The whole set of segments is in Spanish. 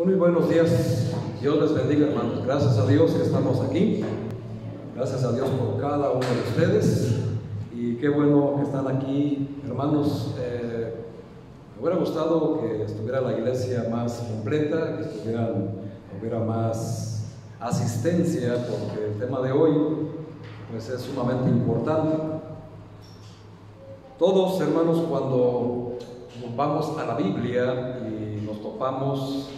Muy buenos días, Dios les bendiga, hermanos. Gracias a Dios que estamos aquí, gracias a Dios por cada uno de ustedes, y qué bueno que están aquí, hermanos. Me hubiera gustado que estuviera la iglesia más completa, que hubiera más asistencia, porque el tema de hoy pues es sumamente importante. Todos, hermanos, cuando vamos a la Biblia y nos topamos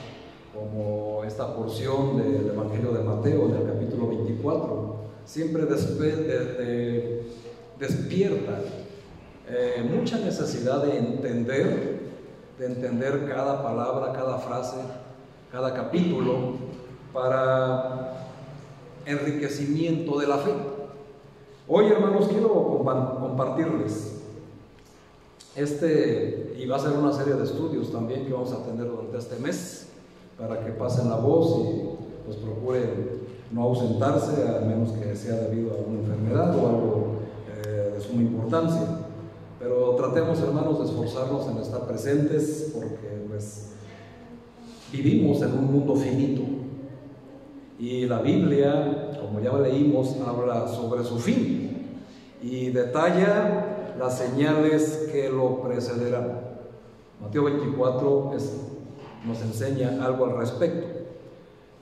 como esta porción del Evangelio de Mateo, en el capítulo 24, siempre despierta mucha necesidad de entender cada palabra, cada frase, cada capítulo, para enriquecimiento de la fe. Hoy, hermanos, quiero compartirles y va a ser una serie de estudios también que vamos a tener durante este mes, para que pasen la voz y pues procuren no ausentarse, a menos que sea debido a una enfermedad o algo de suma importancia. Pero tratemos, hermanos, de esforzarnos en estar presentes, porque pues vivimos en un mundo finito y la Biblia, como ya leímos, habla sobre su fin y detalla las señales que lo precederán. Mateo 24 nos enseña algo al respecto.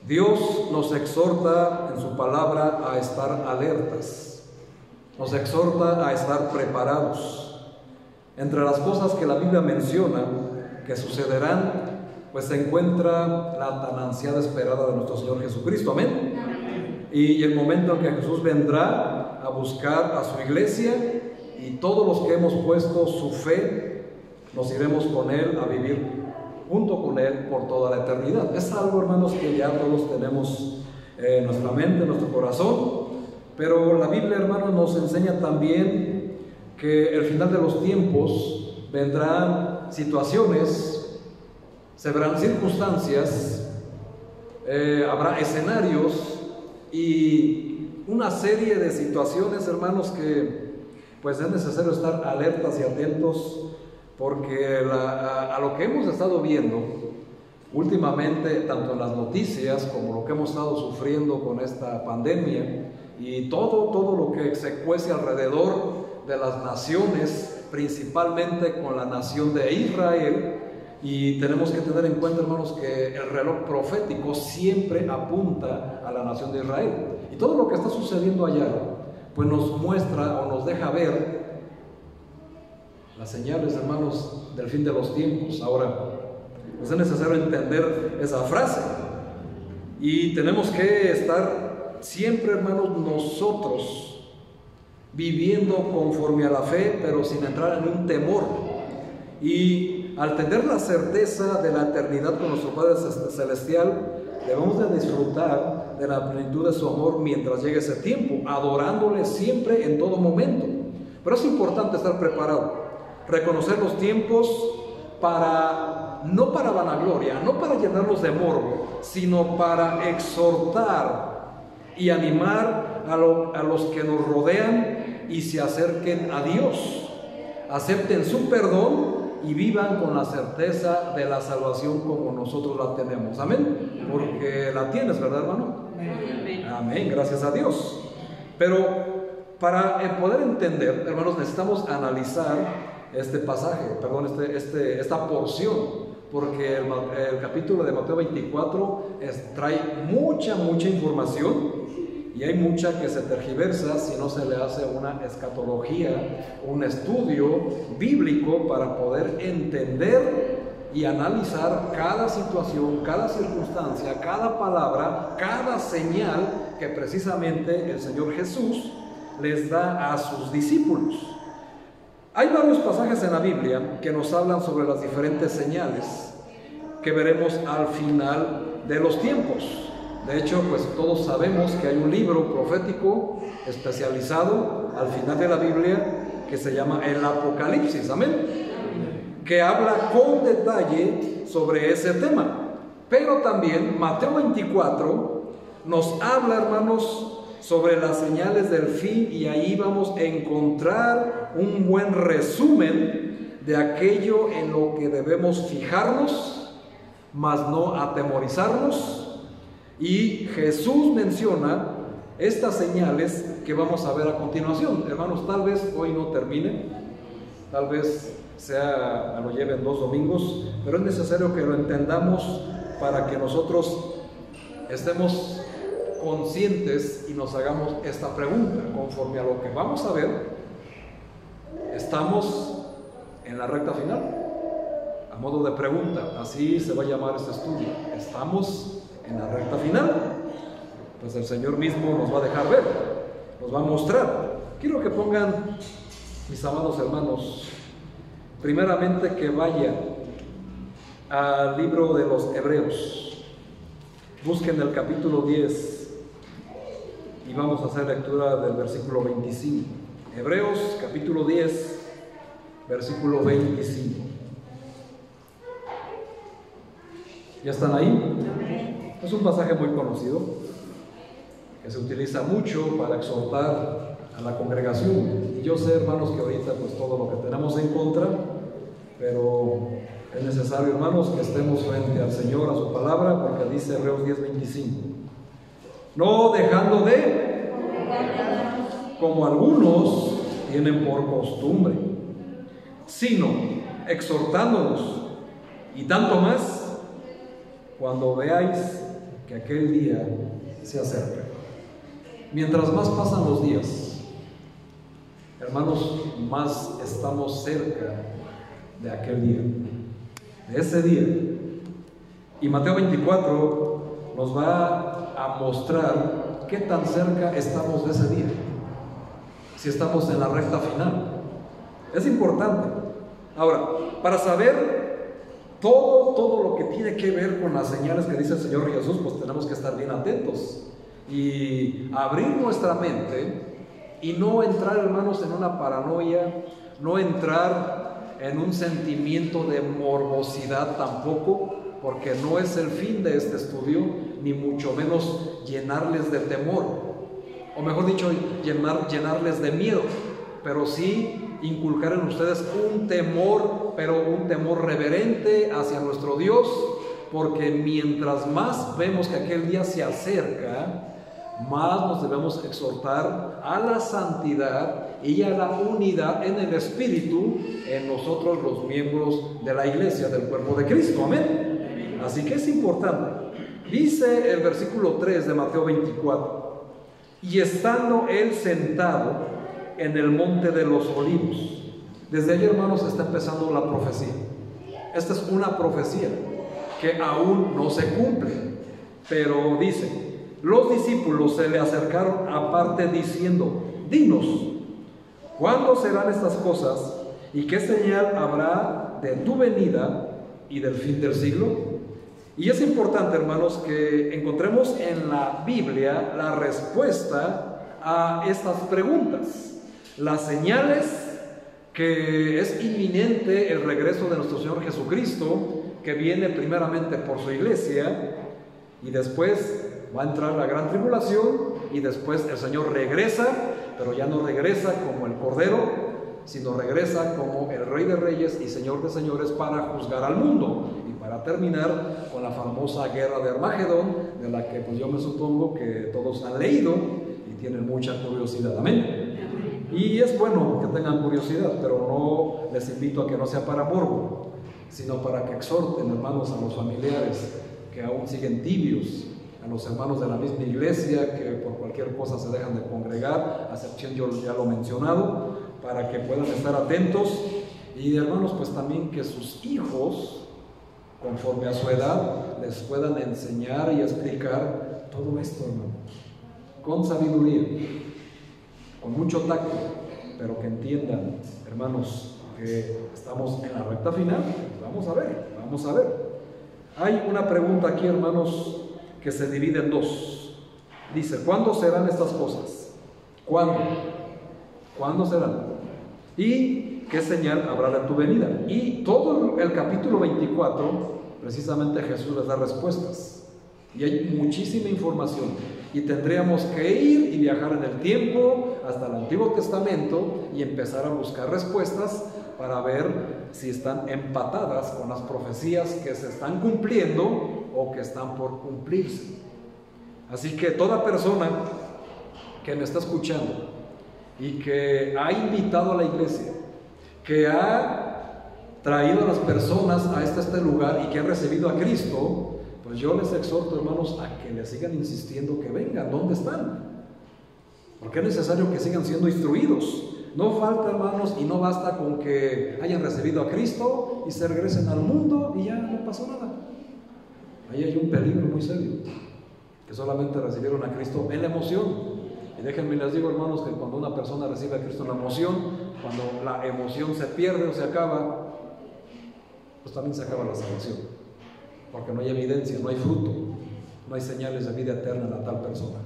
Dios nos exhorta en su palabra a estar alertas, nos exhorta a estar preparados. Entre las cosas que la Biblia menciona que sucederán, pues se encuentra la tan ansiada esperada de nuestro Señor Jesucristo, amén. Y el momento en que Jesús vendrá a buscar a su iglesia, y todos los que hemos puesto su fe, nos iremos con Él a vivir junto con Él por toda la eternidad. Es algo, hermanos, que ya todos tenemos en nuestra mente, en nuestro corazón, pero la Biblia, hermanos, nos enseña también que el final de los tiempos vendrán situaciones, se verán circunstancias, habrá escenarios y una serie de situaciones, hermanos, que pues es necesario estar alertas y atentos, porque a lo que hemos estado viendo últimamente, tanto en las noticias como lo que hemos estado sufriendo con esta pandemia y todo lo que se cuece alrededor de las naciones, principalmente con la nación de Israel. Y tenemos que tener en cuenta, hermanos, que el reloj profético siempre apunta a la nación de Israel, y todo lo que está sucediendo allá pues nos muestra o nos deja ver las señales, hermanos, del fin de los tiempos. Ahora, pues es necesario entender esa frase, y tenemos que estar siempre, hermanos, nosotros viviendo conforme a la fe, pero sin entrar en un temor. Y al tener la certeza de la eternidad con nuestro Padre Celestial, debemos de disfrutar de la plenitud de su amor mientras llegue ese tiempo, adorándole siempre en todo momento. Pero es importante estar preparado, reconocer los tiempos no para vanagloria, no para llenarnos de morbo, sino para exhortar y animar a los que nos rodean y se acerquen a Dios, acepten su perdón y vivan con la certeza de la salvación como nosotros la tenemos, amén, porque la tienes, ¿verdad, hermano? Amén, amén, gracias a Dios. Pero para poder entender, hermanos, necesitamos analizar este pasaje, esta porción, porque el capítulo de Mateo 24 trae mucha información, y hay mucha que se tergiversa si no se le hace una escatología, un estudio bíblico para poder entender y analizar cada situación, cada circunstancia, cada palabra, cada señal que precisamente el Señor Jesús les da a sus discípulos. Hay varios pasajes en la Biblia que nos hablan sobre las diferentes señales que veremos al final de los tiempos. De hecho, pues todos sabemos que hay un libro profético especializado al final de la Biblia que se llama el Apocalipsis, amén, que habla con detalle sobre ese tema. Pero también Mateo 24 nos habla, hermanos, sobre las señales del fin, y ahí vamos a encontrar un buen resumen de aquello en lo que debemos fijarnos mas no atemorizarnos. Y Jesús menciona estas señales que vamos a ver a continuación. Hermanos, tal vez hoy no termine, tal vez lo lleven 2 domingos, pero es necesario que lo entendamos para que nosotros estemos conscientes y nos hagamos esta pregunta. Conforme a lo que vamos a ver, estamos en la recta final. A modo de pregunta, así se va a llamar este estudio. Estamos en la recta final. Pues el Señor mismo nos va a dejar ver, nos va a mostrar. Quiero que pongan, mis amados hermanos, primeramente que vayan al libro de los Hebreos. Busquen el capítulo 10 y vamos a hacer lectura del versículo 25. Hebreos capítulo 10, versículo 25. ¿Ya están ahí? Es un pasaje muy conocido que se utiliza mucho para exhortar a la congregación. Y yo sé, hermanos, que ahorita pues todo lo que tenemos en contra, pero es necesario, hermanos, que estemos frente al Señor, a su palabra, porque dice Hebreos 10:25: no dejando de, como algunos tienen por costumbre, sino exhortándonos, y tanto más cuando veáis que aquel día se acerca. Mientras más pasan los días, hermanos, más estamos cerca de aquel día, de ese día. Y Mateo 24 nos va a mostrar qué tan cerca estamos de ese día, si estamos en la recta final. Es importante. Ahora, para saber todo lo que tiene que ver con las señales que dice el Señor Jesús, pues tenemos que estar bien atentos y abrir nuestra mente y no entrar, hermanos, en una paranoia, no entrar en un sentimiento de morbosidad tampoco, porque no es el fin de este estudio, ni mucho menos llenarles de temor, o mejor dicho, llenarles de miedo, pero sí inculcar en ustedes un temor, pero un temor reverente hacia nuestro Dios, porque mientras más vemos que aquel día se acerca, más nos debemos exhortar a la santidad y a la unidad en el Espíritu en nosotros los miembros de la iglesia, del cuerpo de Cristo. Amén. Así que es importante. Dice el versículo 3 de Mateo 24: y estando él sentado en el monte de los olivos. Desde ahí, hermanos, está empezando la profecía. Esta es una profecía que aún no se cumple, pero dice: los discípulos se le acercaron aparte diciendo: dinos, ¿cuándo serán estas cosas? ¿Y qué señal habrá de tu venida y del fin del siglo? Y es importante, hermanos, que encontremos en la Biblia la respuesta a estas preguntas. Las señales que es inminente el regreso de nuestro Señor Jesucristo, que viene primeramente por su iglesia, y después va a entrar la gran tribulación, y después el Señor regresa, pero ya no regresa como el Cordero, sino regresa como el Rey de Reyes y Señor de Señores para juzgar al mundo, y para terminar con la famosa guerra de Armagedón, de la que pues yo me supongo que todos han leído y tienen mucha curiosidad. Amén. Y es bueno que tengan curiosidad, pero no les invito a que no sea para morbo, sino para que exhorten, hermanos, a los familiares que aún siguen tibios, a los hermanos de la misma iglesia que por cualquier cosa se dejan de congregar, a excepción, yo ya lo he mencionado, para que puedan estar atentos. Y hermanos, pues también que sus hijos, conforme a su edad, les puedan enseñar y explicar todo esto, hermano, con sabiduría, con mucho tacto, pero que entiendan, hermanos, que estamos en la recta final. Vamos a ver. Hay una pregunta aquí, hermanos, que se divide en dos. Dice: ¿cuándo serán estas cosas? ¿Cuándo? ¿Cuándo serán? ¿Y qué señal habrá de tu venida? Y todo el capítulo 24, precisamente Jesús les da respuestas. Y hay muchísima información. Y tendríamos que ir y viajar en el tiempo hasta el Antiguo Testamento y empezar a buscar respuestas para ver si están empatadas con las profecías que se están cumpliendo o que están por cumplirse. Así que toda persona que me está escuchando y que ha invitado a la iglesia, que ha traído a las personas a este lugar y que ha recibido a Cristo, pues yo les exhorto, hermanos, a que le sigan insistiendo que vengan. ¿Dónde están? Porque es necesario que sigan siendo instruidos. No falta, hermanos, y no basta con que hayan recibido a Cristo y se regresen al mundo y ya no pasó nada. Ahí hay un peligro muy serio, que solamente recibieron a Cristo en la emoción. Y déjenme les digo, hermanos, que cuando una persona recibe a Cristo en la emoción, cuando la emoción se pierde o se acaba, pues también se acaba la salvación, porque no hay evidencia, no hay fruto, no hay señales de vida eterna en la tal persona.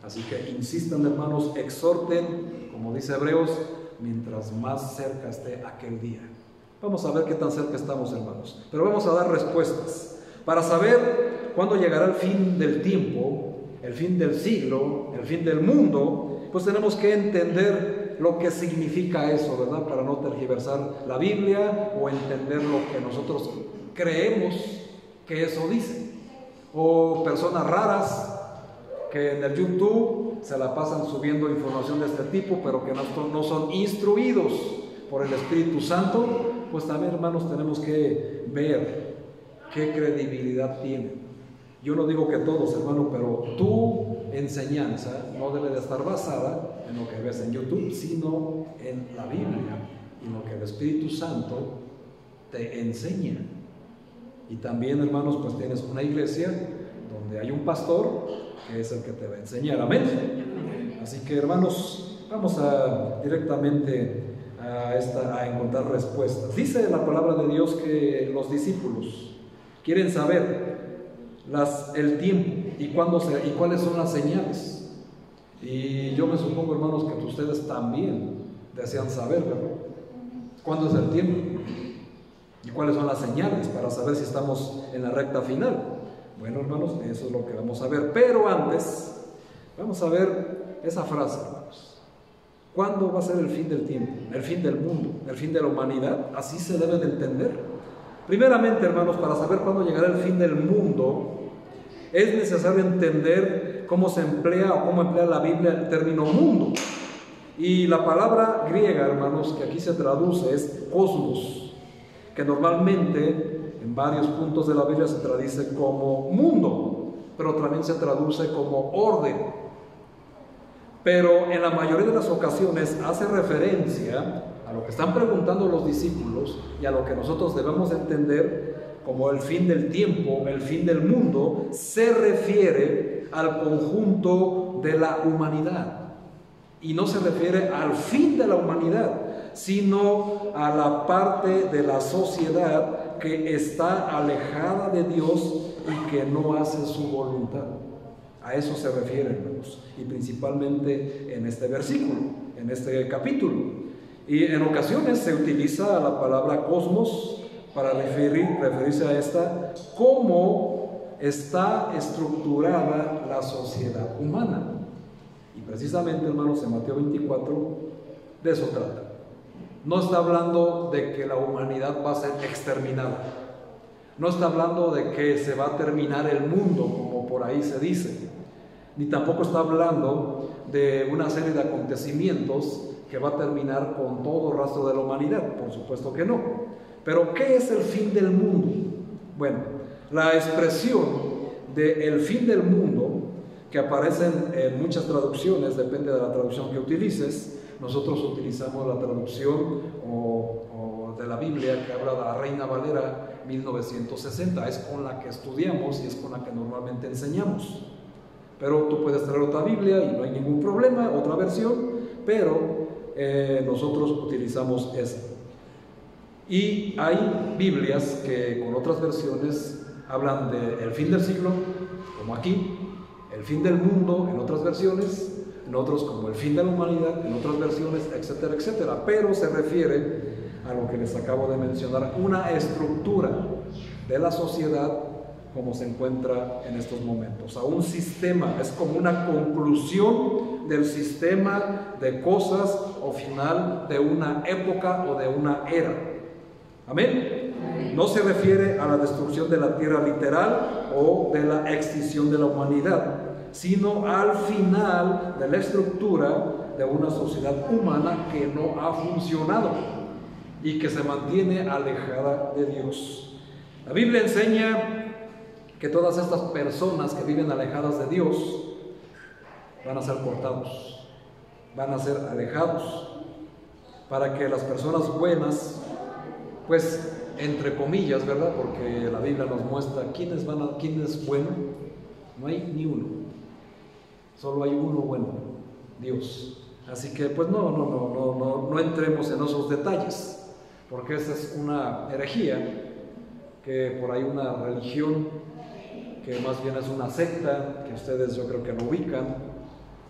Así que insistan, hermanos, exhorten, como dice Hebreos, mientras más cerca esté aquel día. Vamos a ver qué tan cerca estamos, hermanos, pero vamos a dar respuestas para saber cuándo llegará el fin del tiempo, el fin del siglo, el fin del mundo. Pues tenemos que entender lo que significa eso, ¿verdad? Para no tergiversar la Biblia o entender lo que nosotros creemos que eso dice. O personas raras que en el YouTube se la pasan subiendo información de este tipo, pero que no son instruidos por el Espíritu Santo. Pues también, hermanos, tenemos que ver qué credibilidad tienen. Yo no digo que todos, hermano, pero tu enseñanza no debe de estar basada en lo que ves en YouTube, sino en la Biblia y en lo que el Espíritu Santo te enseña. Y también, hermanos, pues tienes una iglesia donde hay un pastor que es el que te va a enseñar. Amén. Así que, hermanos, vamos directamente a encontrar respuestas. Dice la palabra de Dios que los discípulos quieren saber el tiempo y cuáles son las señales. Y yo me supongo, hermanos, que ustedes también desean saber, ¿verdad? ¿Cuándo es el tiempo? ¿Y cuáles son las señales para saber si estamos en la recta final? Bueno, hermanos, eso es lo que vamos a ver. Pero antes, vamos a ver esa frase, hermanos. ¿Cuándo va a ser el fin del tiempo? El fin del mundo, el fin de la humanidad. Así se debe de entender. Primeramente, hermanos, para saber cuándo llegará el fin del mundo, es necesario entender cómo se emplea o cómo emplea la Biblia el término mundo. Y la palabra griega, hermanos, que aquí se traduce es cosmos, que normalmente en varios puntos de la Biblia se traduce como mundo, pero también se traduce como orden. Pero en la mayoría de las ocasiones hace referencia a lo que están preguntando los discípulos y a lo que nosotros debemos entender como el fin del tiempo, el fin del mundo. Se refiere al conjunto de la humanidad y no se refiere al fin de la humanidad, sino a la parte de la sociedad que está alejada de Dios y que no hace su voluntad. A eso se refiere, hermanos, y principalmente en este versículo, en este capítulo. Y en ocasiones se utiliza la palabra cosmos para referirse a esta, cómo está estructurada la sociedad humana. Y precisamente, hermanos, en Mateo 24, de eso trata. No está hablando de que la humanidad va a ser exterminada. No está hablando de que se va a terminar el mundo, como por ahí se dice. Ni tampoco está hablando de una serie de acontecimientos que va a terminar con todo el rastro de la humanidad. Por supuesto que no. Pero, ¿qué es el fin del mundo? Bueno, la expresión de el fin del mundo, que aparece en muchas traducciones, depende de la traducción que utilices. Nosotros utilizamos la traducción de la Biblia que habla de la Reina Valera 1960, es con la que estudiamos y es con la que normalmente enseñamos. Pero tú puedes traer otra Biblia y no hay ningún problema, otra versión, pero nosotros utilizamos esa. Y hay Biblias que con otras versiones hablan del fin del siglo, como aquí, el fin del mundo en otras versiones, en otros como el fin de la humanidad, en otras versiones, etcétera, etcétera. Pero se refiere a lo que les acabo de mencionar, una estructura de la sociedad como se encuentra en estos momentos, a un sistema. Es como una conclusión del sistema de cosas o final de una época o de una era. Amén. No se refiere a la destrucción de la tierra literal o de la extinción de la humanidad, sino al final de la estructura de una sociedad humana que no ha funcionado y que se mantiene alejada de Dios. La Biblia enseña que todas estas personas que viven alejadas de Dios van a ser cortados, van a ser alejados, para que las personas buenas, pues entre comillas, ¿verdad? Porque la Biblia nos muestra quién es bueno. No hay ni uno, solo hay uno bueno, Dios. Así que pues no entremos en esos detalles, porque esa es una herejía, que por ahí una religión que más bien es una secta, que ustedes yo creo que lo ubican,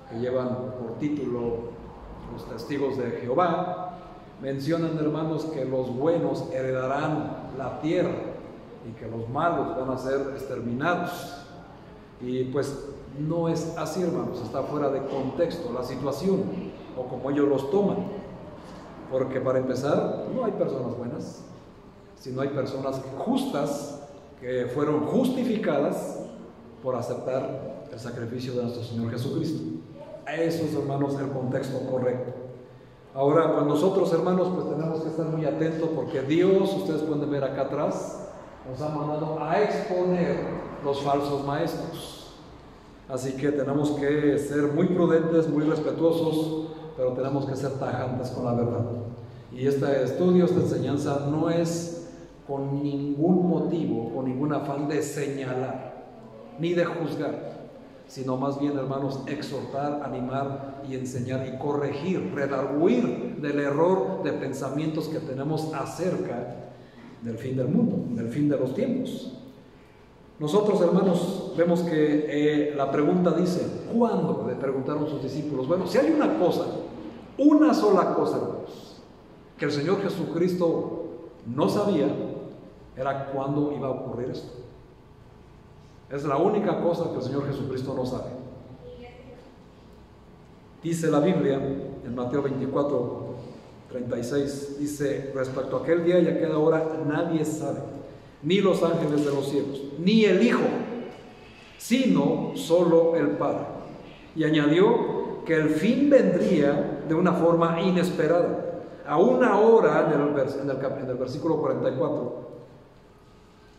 que llevan por título los testigos de Jehová. Mencionan, hermanos, que los buenos heredarán la tierra y que los malos van a ser exterminados. Y pues no es así, hermanos, está fuera de contexto la situación, o como ellos los toman. Porque para empezar, no hay personas buenas, sino hay personas justas que fueron justificadas por aceptar el sacrificio de nuestro Señor Jesucristo. Eso es, hermanos, el contexto correcto. Ahora, pues nosotros, hermanos, pues tenemos que estar muy atentos, porque Dios, ustedes pueden ver acá atrás, nos ha mandado a exponer los falsos maestros. Así que tenemos que ser muy prudentes, muy respetuosos, pero tenemos que ser tajantes con la verdad. Y este estudio, esta enseñanza no es con ningún motivo, con ningún afán de señalar, ni de juzgar, sino más bien, hermanos, exhortar, animar y enseñar y corregir, redarguir del error de pensamientos que tenemos acerca del fin del mundo, del fin de los tiempos. Nosotros, hermanos, vemos que la pregunta dice, ¿cuándo? Le preguntaron sus discípulos. Bueno, si hay una cosa, una sola cosa, hermanos, que el Señor Jesucristo no sabía, era cuándo iba a ocurrir esto. Es la única cosa que el Señor Jesucristo no sabe. Dice la Biblia en Mateo 24, 36, dice, respecto a aquel día y aquella hora nadie sabe, ni los ángeles de los cielos, ni el Hijo, sino solo el Padre. Y añadió que el fin vendría de una forma inesperada. A una hora, en el versículo 44,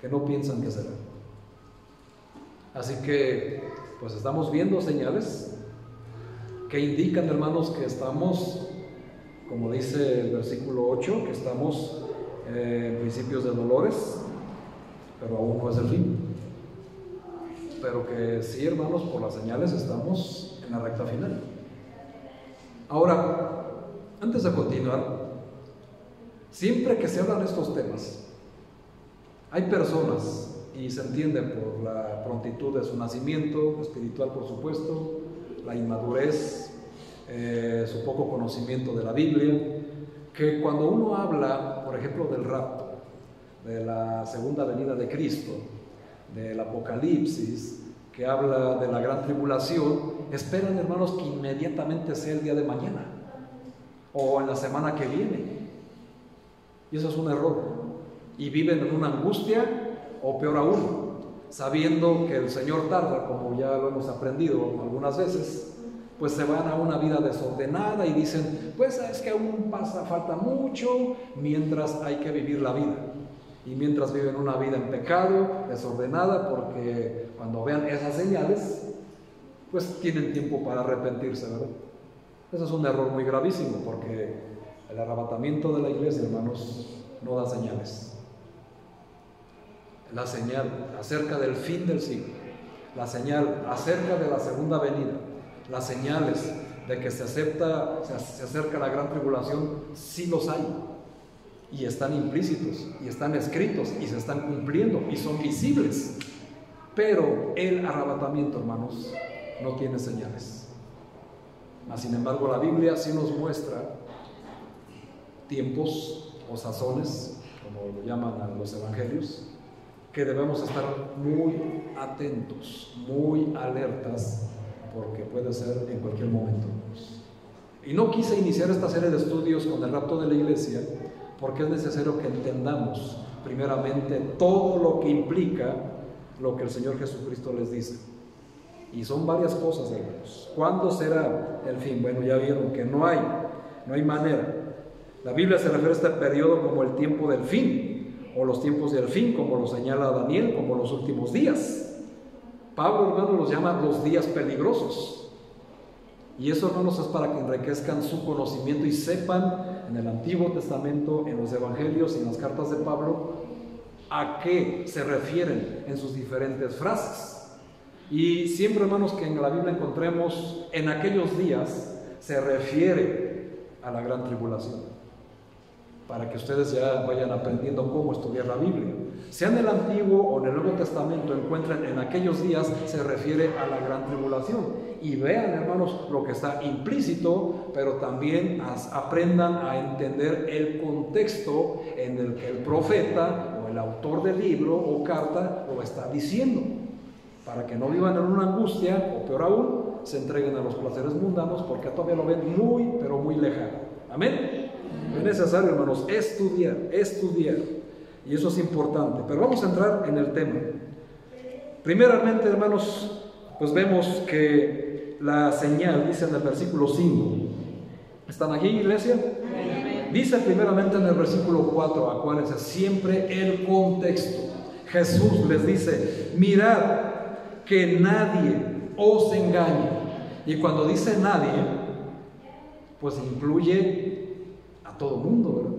que no piensan que será. Así que, pues estamos viendo señales que indican, hermanos, que estamos, como dice el versículo 8, que estamos en principios de dolores, pero aún no es el fin. Pero que sí, hermanos, por las señales estamos en la recta final. Ahora, antes de continuar, siempre que se hablan de estos temas, hay personas, y se entiende por la prontitud de su nacimiento, espiritual por supuesto, la inmadurez, su poco conocimiento de la Biblia, que cuando uno habla, por ejemplo, del rapto, de la segunda venida de Cristo, del Apocalipsis, que habla de la gran tribulación, esperan, hermanos, que inmediatamente sea el día de mañana o en la semana que viene. Y eso es un error. Y viven en una angustia, o peor aún, sabiendo que el Señor tarda, como ya lo hemos aprendido algunas veces, pues se van a una vida desordenada y dicen, pues es que aún falta mucho, mientras hay que vivir la vida. Y mientras viven una vida en pecado, desordenada, porque cuando vean esas señales, pues tienen tiempo para arrepentirse, ¿verdad? Eso es un error muy gravísimo, porque el arrebatamiento de la iglesia, hermanos, no da señales. La señal acerca del fin del siglo, la señal acerca de la segunda venida, las señales de que se acerca la gran tribulación, sí los hay, y están implícitos, y están escritos, y se están cumpliendo, y son visibles. Pero el arrebatamiento, hermanos, no tiene señales. Mas, sin embargo, la Biblia sí nos muestra tiempos o sazones, como lo llaman a los evangelios, que debemos estar muy atentos, muy alertas, porque puede ser en cualquier momento. Y no quise iniciar esta serie de estudios con el rapto de la iglesia, porque es necesario que entendamos primeramente todo lo que implica lo que el Señor Jesucristo les dice. Y son varias cosas, hermanos. ¿Cuándo será el fin? Bueno, ya vieron que no hay manera. La Biblia se refiere a este periodo como el tiempo del fin, o los tiempos del fin, como lo señala Daniel, como los últimos días. Pablo, hermanos, los llama los días peligrosos. Y eso, hermanos, es para que enriquezcan su conocimiento y sepan en el Antiguo Testamento, en los Evangelios y en las cartas de Pablo, a qué se refieren en sus diferentes frases. Y siempre, hermanos, que en la Biblia encontremos en aquellos días, se refiere a la gran tribulación, para que ustedes ya vayan aprendiendo cómo estudiar la Biblia. Sea en el Antiguo o en el Nuevo Testamento, encuentran en aquellos días, se refiere a la gran tribulación. Y vean, hermanos, lo que está implícito, pero también aprendan a entender el contexto en el que el profeta o el autor del libro o carta lo está diciendo, para que no vivan en una angustia, o peor aún, se entreguen a los placeres mundanos, porque todavía lo ven muy, pero muy lejano. Amén. Es necesario, hermanos, estudiar, y eso es importante. Pero vamos a entrar en el tema. Primeramente, hermanos, pues vemos que la señal, dice en el versículo 5, ¿están aquí, iglesia? Dice primeramente en el versículo 4, acuérdense, siempre el contexto. Jesús les dice, mirad que nadie os engañe. Y cuando dice nadie, pues incluye a todo mundo, ¿verdad?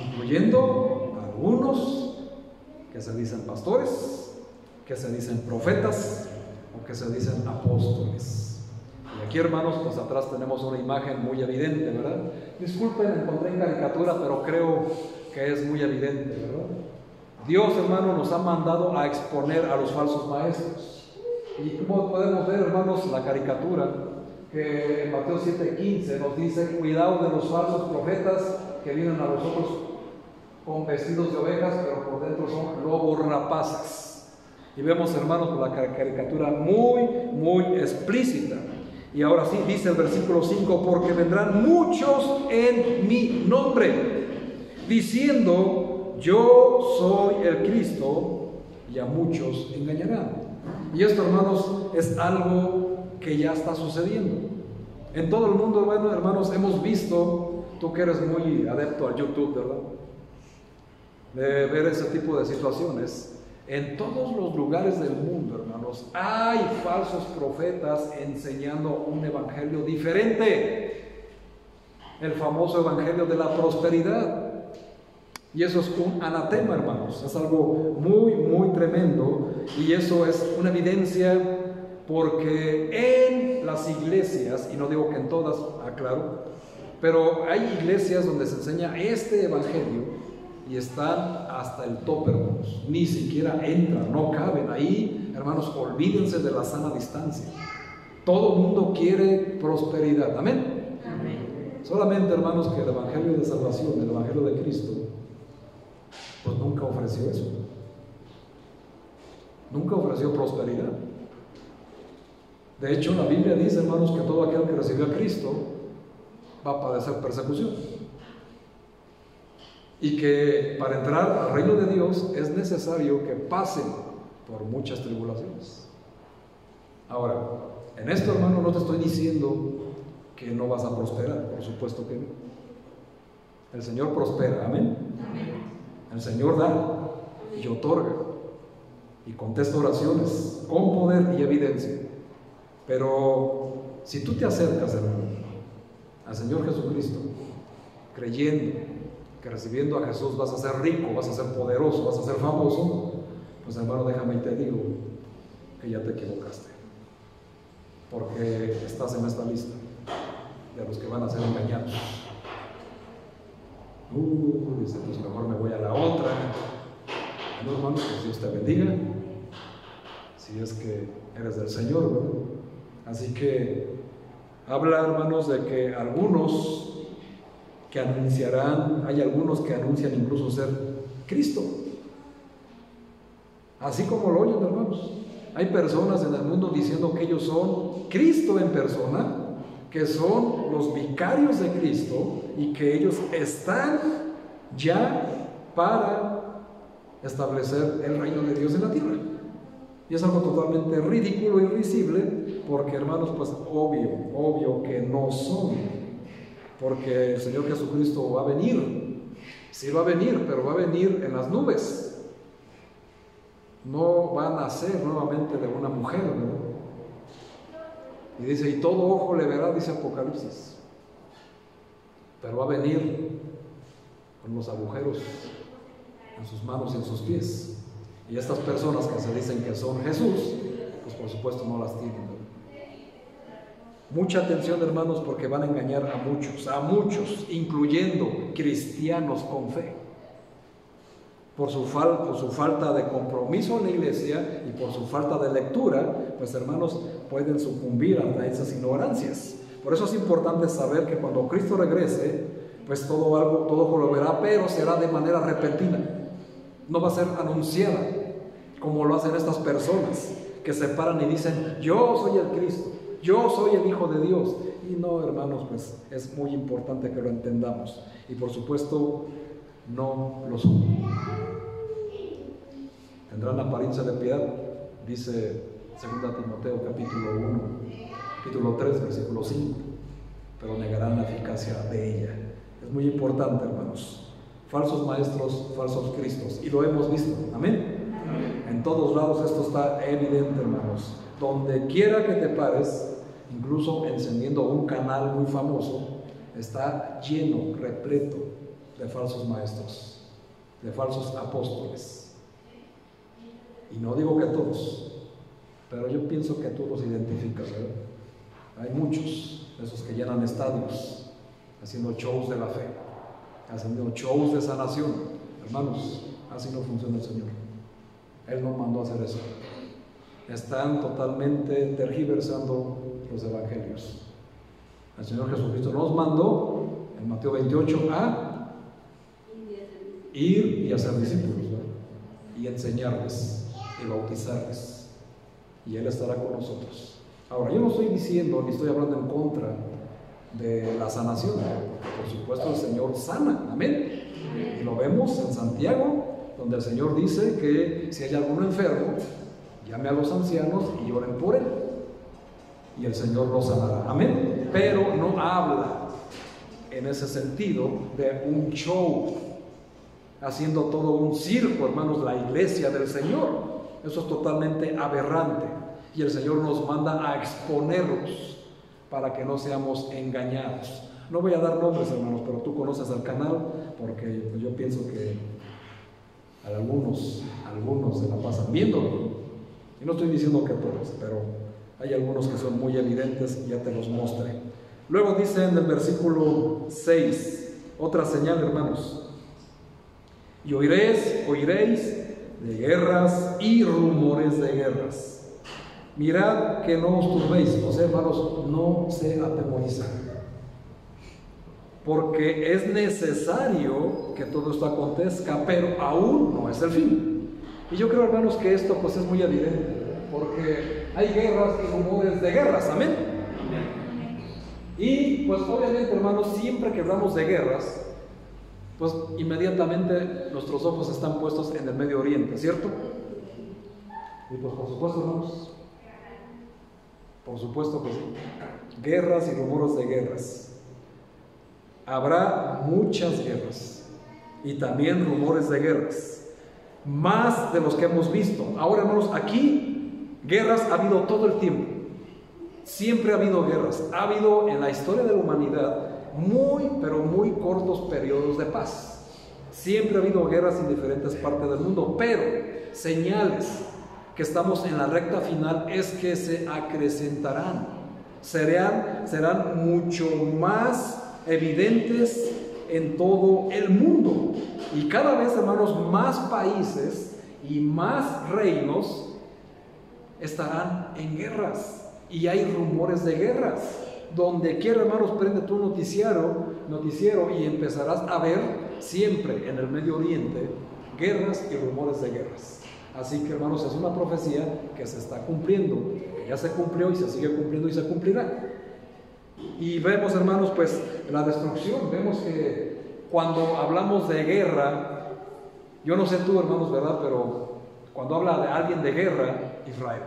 Incluyendo a algunos que se dicen pastores, que se dicen profetas o que se dicen apóstoles. Y aquí, hermanos, pues atrás tenemos una imagen muy evidente, ¿verdad? Disculpen, encontré en caricatura, pero creo que es muy evidente, ¿verdad? Dios, hermano, nos ha mandado a exponer a los falsos maestros. Y como podemos ver, hermanos, la caricatura que en Mateo 7:15 nos dice, cuidado de los falsos profetas que vienen a vosotros con vestidos de ovejas, pero por dentro son lobos rapaces. Y vemos, hermanos, la caricatura muy explícita. Y ahora sí, dice el versículo 5, porque vendrán muchos en mi nombre, diciendo, yo soy el Cristo, y a muchos engañarán. Y esto, hermanos, es algo que ya está sucediendo. En todo el mundo, bueno, hermanos, hemos visto, tú que eres muy adepto al YouTube, ¿verdad? De ver ese tipo de situaciones. En todos los lugares del mundo, hermanos, hay falsos profetas enseñando un evangelio diferente. El famoso evangelio de la prosperidad. Y eso es un anatema, hermanos. Es algo muy tremendo. Y eso es una evidencia, porque en las iglesias, y no digo que en todas, aclaro, pero hay iglesias donde se enseña este evangelio y están hasta el tope, hermanos. Ni siquiera entran, no caben ahí, hermanos. Olvídense de la sana distancia. Todo el mundo quiere prosperidad. Amén. Amén. Solamente, hermanos, que el evangelio de salvación, el evangelio de Cristo, pues nunca ofreció eso. Nunca ofreció prosperidad. De hecho, la Biblia dice, hermanos, que todo aquel que recibió a Cristo va a padecer persecución. Y que para entrar al reino de Dios es necesario que pasen por muchas tribulaciones. Ahora, en esto, hermano, no te estoy diciendo que no vas a prosperar, por supuesto que no. El Señor prospera, amén. El Señor da y otorga y contesta oraciones con poder y evidencia. Pero si tú te acercas, hermano, al Señor Jesucristo, creyendo que recibiendo a Jesús vas a ser rico, vas a ser poderoso, vas a ser famoso, pues, hermano, déjame y te digo que ya te equivocaste, porque estás en esta lista de los que van a ser engañados. Dice, pues mejor me voy a la otra. No, hermano, pues Dios te bendiga, si es que eres del Señor, ¿verdad? Así que habla, hermanos, de que algunos que anunciarán, hay algunos que anuncian incluso ser Cristo. Así como lo oyen, hermanos. Hay personas en el mundo diciendo que ellos son Cristo en persona, que son los vicarios de Cristo y que ellos están ya para establecer el reino de Dios en la tierra. Y es algo totalmente ridículo y risible, porque, hermanos, pues obvio que no son, porque el Señor Jesucristo va a venir. Sí va a venir, pero va a venir en las nubes. No va a nacer nuevamente de una mujer, ¿verdad? Y dice, y todo ojo le verá, dice Apocalipsis. Pero va a venir con los agujeros en sus manos y en sus pies. Y estas personas que se dicen que son Jesús, pues por supuesto no las tienen, ¿verdad? Mucha atención, hermanos, porque van a engañar a muchos, incluyendo cristianos con fe. Por su falta de compromiso en la iglesia y por su falta de lectura, pues, hermanos, pueden sucumbir ante esas ignorancias. Por eso es importante saber que cuando Cristo regrese, pues todo ojo lo verá, pero será de manera repentina. No va a ser anunciada como lo hacen estas personas que se paran y dicen, yo soy el Cristo, yo soy el Hijo de Dios. Y no, hermanos, pues es muy importante que lo entendamos. Y por supuesto, no lo son. Tendrán apariencia de piedad, dice 2 Timoteo capítulo 1, capítulo 3, versículo 5, pero negarán la eficacia de ella. Es muy importante, hermanos. Falsos maestros, falsos cristos, y lo hemos visto, amén. En todos lados esto está evidente, hermanos. Donde quiera que te pares, incluso encendiendo un canal muy famoso, está lleno, repleto de falsos maestros, de falsos apóstoles. Y no digo que todos, pero yo pienso que tú los identificas, ¿verdad? Hay muchos de esos que llenan estadios, haciendo shows de la fe, haciendo shows de sanación. Hermanos, así no funciona el Señor. Él no mandó a hacer eso. Están totalmente tergiversando los evangelios. El Señor Jesucristo nos mandó en Mateo 28 a ir y hacer discípulos, ¿verdad? Y enseñarles y bautizarles, y Él estará con nosotros. Ahora, yo no estoy diciendo ni estoy hablando en contra de la sanación. Por supuesto, el Señor sana, amén. Y lo vemos en Santiago, donde el Señor dice que si hay alguno enfermo, llame a los ancianos y oren por él, y el Señor lo sanará, amén. Pero no habla en ese sentido de un show, haciendo todo un circo, hermanos, la iglesia del Señor. Eso es totalmente aberrante, y el Señor nos manda a exponerlos para que no seamos engañados. No voy a dar nombres, hermanos, pero tú conoces el canal, porque yo pienso que algunos se la pasan viéndolo, y no estoy diciendo que todos, pero hay algunos que son muy evidentes, y ya te los mostré. Luego dice en el versículo 6, otra señal, hermanos: y oiréis de guerras y rumores de guerras. Mirad que no os turbéis, o sea, hermanos, no se atemorizan, porque es necesario que todo esto acontezca, pero aún no es el fin. Y yo creo, hermanos, que esto pues es muy evidente, porque hay guerras y rumores de guerras, amén. Y pues obviamente, hermanos, siempre que hablamos de guerras, pues inmediatamente nuestros ojos están puestos en el Medio Oriente, ¿cierto? Y pues por supuesto, hermanos, por supuesto que sí. Guerras y rumores de guerras. Habrá muchas guerras y también rumores de guerras, más de los que hemos visto. Ahora, hermanos, aquí guerras ha habido todo el tiempo. Siempre ha habido guerras. Ha habido en la historia de la humanidad pero muy cortos periodos de paz. Siempre ha habido guerras en diferentes partes del mundo, pero señales que estamos en la recta final es que se acrecentarán, serán mucho más evidentes en todo el mundo, y cada vez, hermanos, más países y más reinos estarán en guerras, y hay rumores de guerras. Donde quiera, hermanos, prende tu noticiero y empezarás a ver siempre en el Medio Oriente guerras y rumores de guerras. Así que, hermanos, es una profecía que se está cumpliendo, que ya se cumplió y se sigue cumpliendo y se cumplirá. Y vemos, hermanos, pues la destrucción. Vemos que cuando hablamos de guerra, yo no sé tú, hermanos, ¿verdad? Pero cuando habla de alguien de guerra, Israel.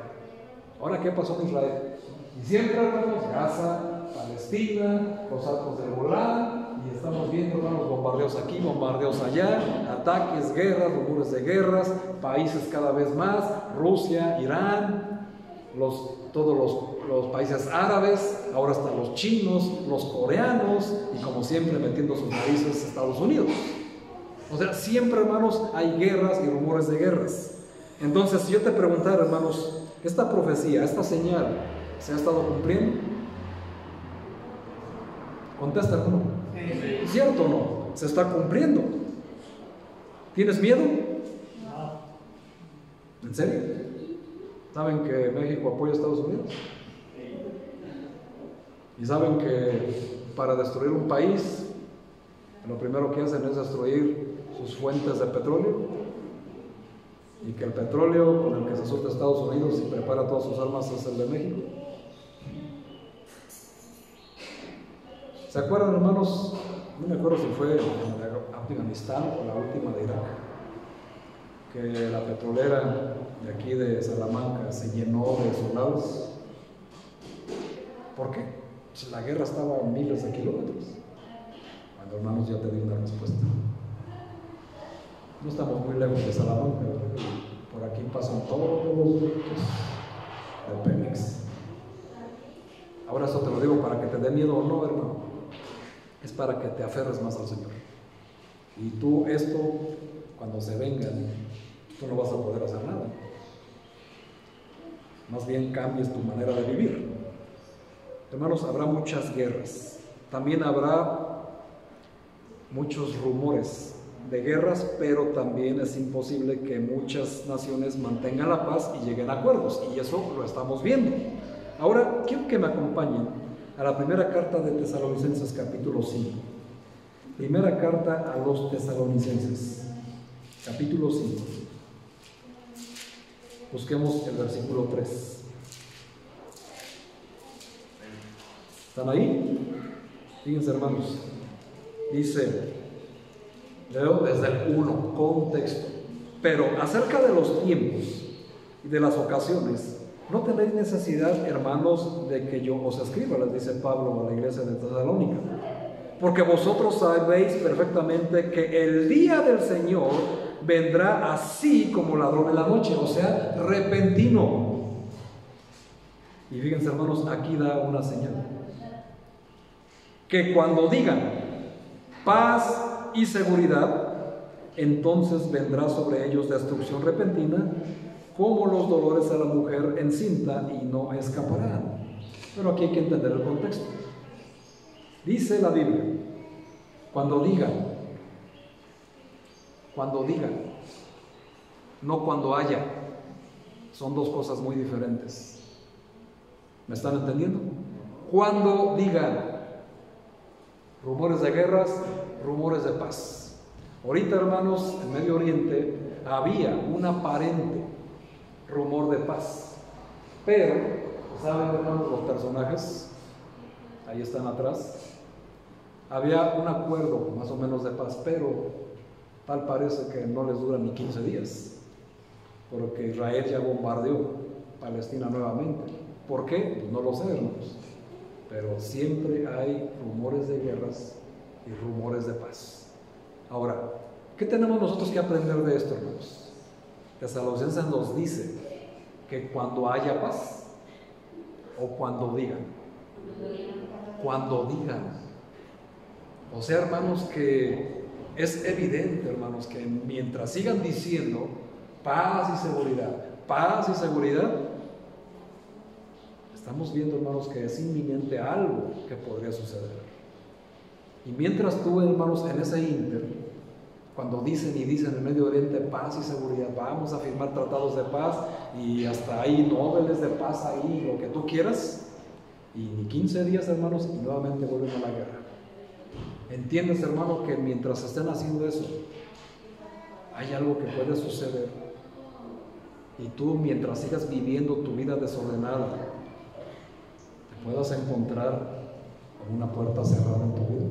Ahora, ¿qué pasó en Israel? Y siempre, hermanos, Gaza, Palestina, los Altos del Golán, y estamos viendo, hermanos, bombardeos aquí, bombardeos allá, ataques, guerras, rumores de guerras, países cada vez más, Rusia, Irán, todos los países árabes, ahora están los chinos, los coreanos, y como siempre metiendo sus narices Estados Unidos. O sea, siempre, hermanos, hay guerras y rumores de guerras. Entonces, si yo te preguntara, hermanos, esta profecía, esta señal, ¿se ha estado cumpliendo? Contesta, hermano. Sí. ¿Cierto o no? Se está cumpliendo. ¿Tienes miedo? No. ¿En serio? ¿Saben que México apoya a Estados Unidos? Y saben que para destruir un país, lo primero que hacen es destruir sus fuentes de petróleo, y que el petróleo con el que se surte Estados Unidos y prepara todas sus armas es el de México. ¿Se acuerdan, hermanos? No me acuerdo si fue en Afganistán o la última de Irak, que la petrolera de aquí de Salamanca se llenó de soldados. ¿Por qué? Pues la guerra estaba a miles de kilómetros. Bueno, hermanos, ya te di una respuesta. No estamos muy lejos de Salamanca, ¿verdad? Por aquí pasan todos los ductos de Pemex. Ahora eso te lo digo para que te dé miedo o no, hermano. Es para que te aferres más al Señor. Y tú esto, cuando se vengan, tú no vas a poder hacer nada. Más bien cambies tu manera de vivir. Hermanos, habrá muchas guerras. También habrá muchos rumores de guerras, pero también es imposible que muchas naciones mantengan la paz y lleguen a acuerdos, y eso lo estamos viendo. Ahora quiero que me acompañen a la primera carta de Tesalonicenses, capítulo 5. Primera carta a los Tesalonicenses, capítulo 5. Busquemos el versículo 3. ¿Están ahí? Fíjense, hermanos. Dice, leo desde el 1, contexto. Pero acerca de los tiempos y de las ocasiones, no tenéis necesidad, hermanos, de que yo os escriba, les dice Pablo a la iglesia de Tesalónica, porque vosotros sabéis perfectamente que el día del Señor vendrá así como ladrón en la noche, o sea, repentino. Y fíjense, hermanos, aquí da una señal, que cuando digan paz y seguridad, entonces vendrá sobre ellos destrucción repentina, como los dolores a la mujer encinta, y no escaparán. Pero aquí hay que entender el contexto. Dice la Biblia, cuando digan, no cuando haya. Son dos cosas muy diferentes. ¿Me están entendiendo? Cuando digan, rumores de guerras, rumores de paz. Ahorita, hermanos, en Medio Oriente había un aparente rumor de paz, pero, ¿saben, hermanos, los personajes? Ahí están atrás. Había un acuerdo más o menos de paz, pero tal parece que no les dura ni 15 días, porque Israel ya bombardeó Palestina nuevamente. ¿Por qué? Pues no lo sé, hermanos, pero siempre hay rumores de guerras y rumores de paz. Ahora, ¿qué tenemos nosotros que aprender de esto, hermanos? Tesalonicenses nos dice que cuando haya paz, o cuando digan. O sea, hermanos, que es evidente, hermanos, que mientras sigan diciendo paz y seguridad, estamos viendo, hermanos, que es inminente algo que podría suceder. Y mientras tú, hermanos, en ese ínter, cuando dicen en el Medio Oriente paz y seguridad, vamos a firmar tratados de paz y hasta ahí nobeles de paz ahí, lo que tú quieras, y ni 15 días, hermanos, y nuevamente vuelven a la guerra. ¿Entiendes, hermano, que mientras estén haciendo eso, hay algo que puede suceder y tú, mientras sigas viviendo tu vida desordenada, te puedas encontrar con una puerta cerrada en tu vida.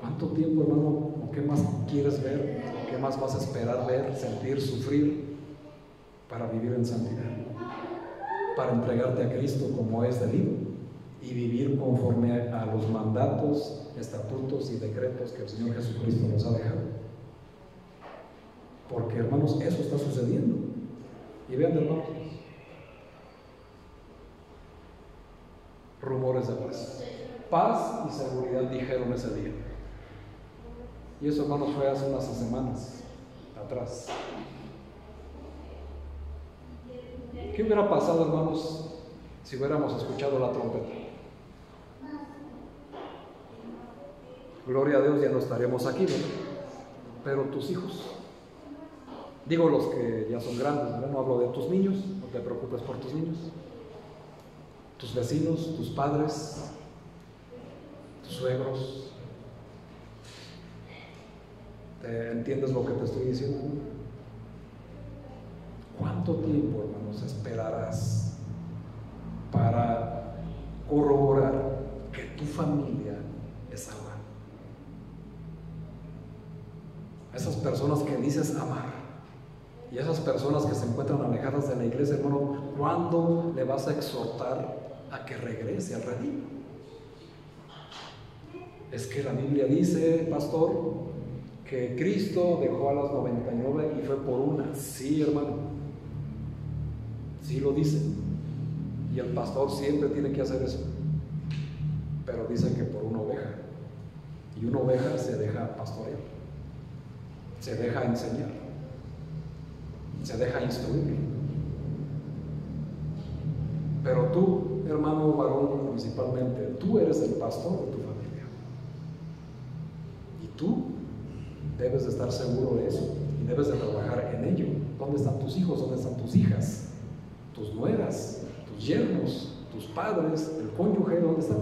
¿Cuánto tiempo, hermano, o qué más quieres ver, o qué más vas a esperar ver, sentir, sufrir para vivir en santidad? Para entregarte a Cristo como es debido y vivir conforme a los mandatos, estatutos y decretos que el Señor Jesucristo nos ha dejado. Porque, hermanos, eso está sucediendo. Y vean, hermanos, rumores de paz. Paz y seguridad dijeron ese día. Y eso, hermanos, fue hace unas semanas atrás. ¿Qué hubiera pasado, hermanos, si hubiéramos escuchado la trompeta? Gloria a Dios, ya no estaríamos aquí, ¿verdad? Pero tus hijos, digo los que ya son grandes, ¿verdad? No hablo de tus niños, no te preocupes por tus niños. Tus vecinos, tus padres, tus suegros. ¿Entiendes lo que te estoy diciendo? ¿Cuánto tiempo, hermanos, esperarás para corroborar que tu familia es salva? Esas personas que dices amar y esas personas que se encuentran alejadas de la iglesia, hermano, ¿cuándo le vas a exhortar a que regrese al redil? Es que la Biblia dice, pastor, que Cristo dejó a las 99 y fue por una. Sí, hermano, sí lo dice, y el pastor siempre tiene que hacer eso, pero dice que por una oveja, y una oveja se deja pastorear, se deja enseñar, se deja instruir. Pero tú, hermano varón, principalmente, tú eres el pastor de tu familia, y tú debes de estar seguro de eso y debes de trabajar en ello. ¿Dónde están tus hijos? ¿Dónde están tus hijas? Tus nueras, tus yernos, tus padres, el cónyuge, ¿dónde están?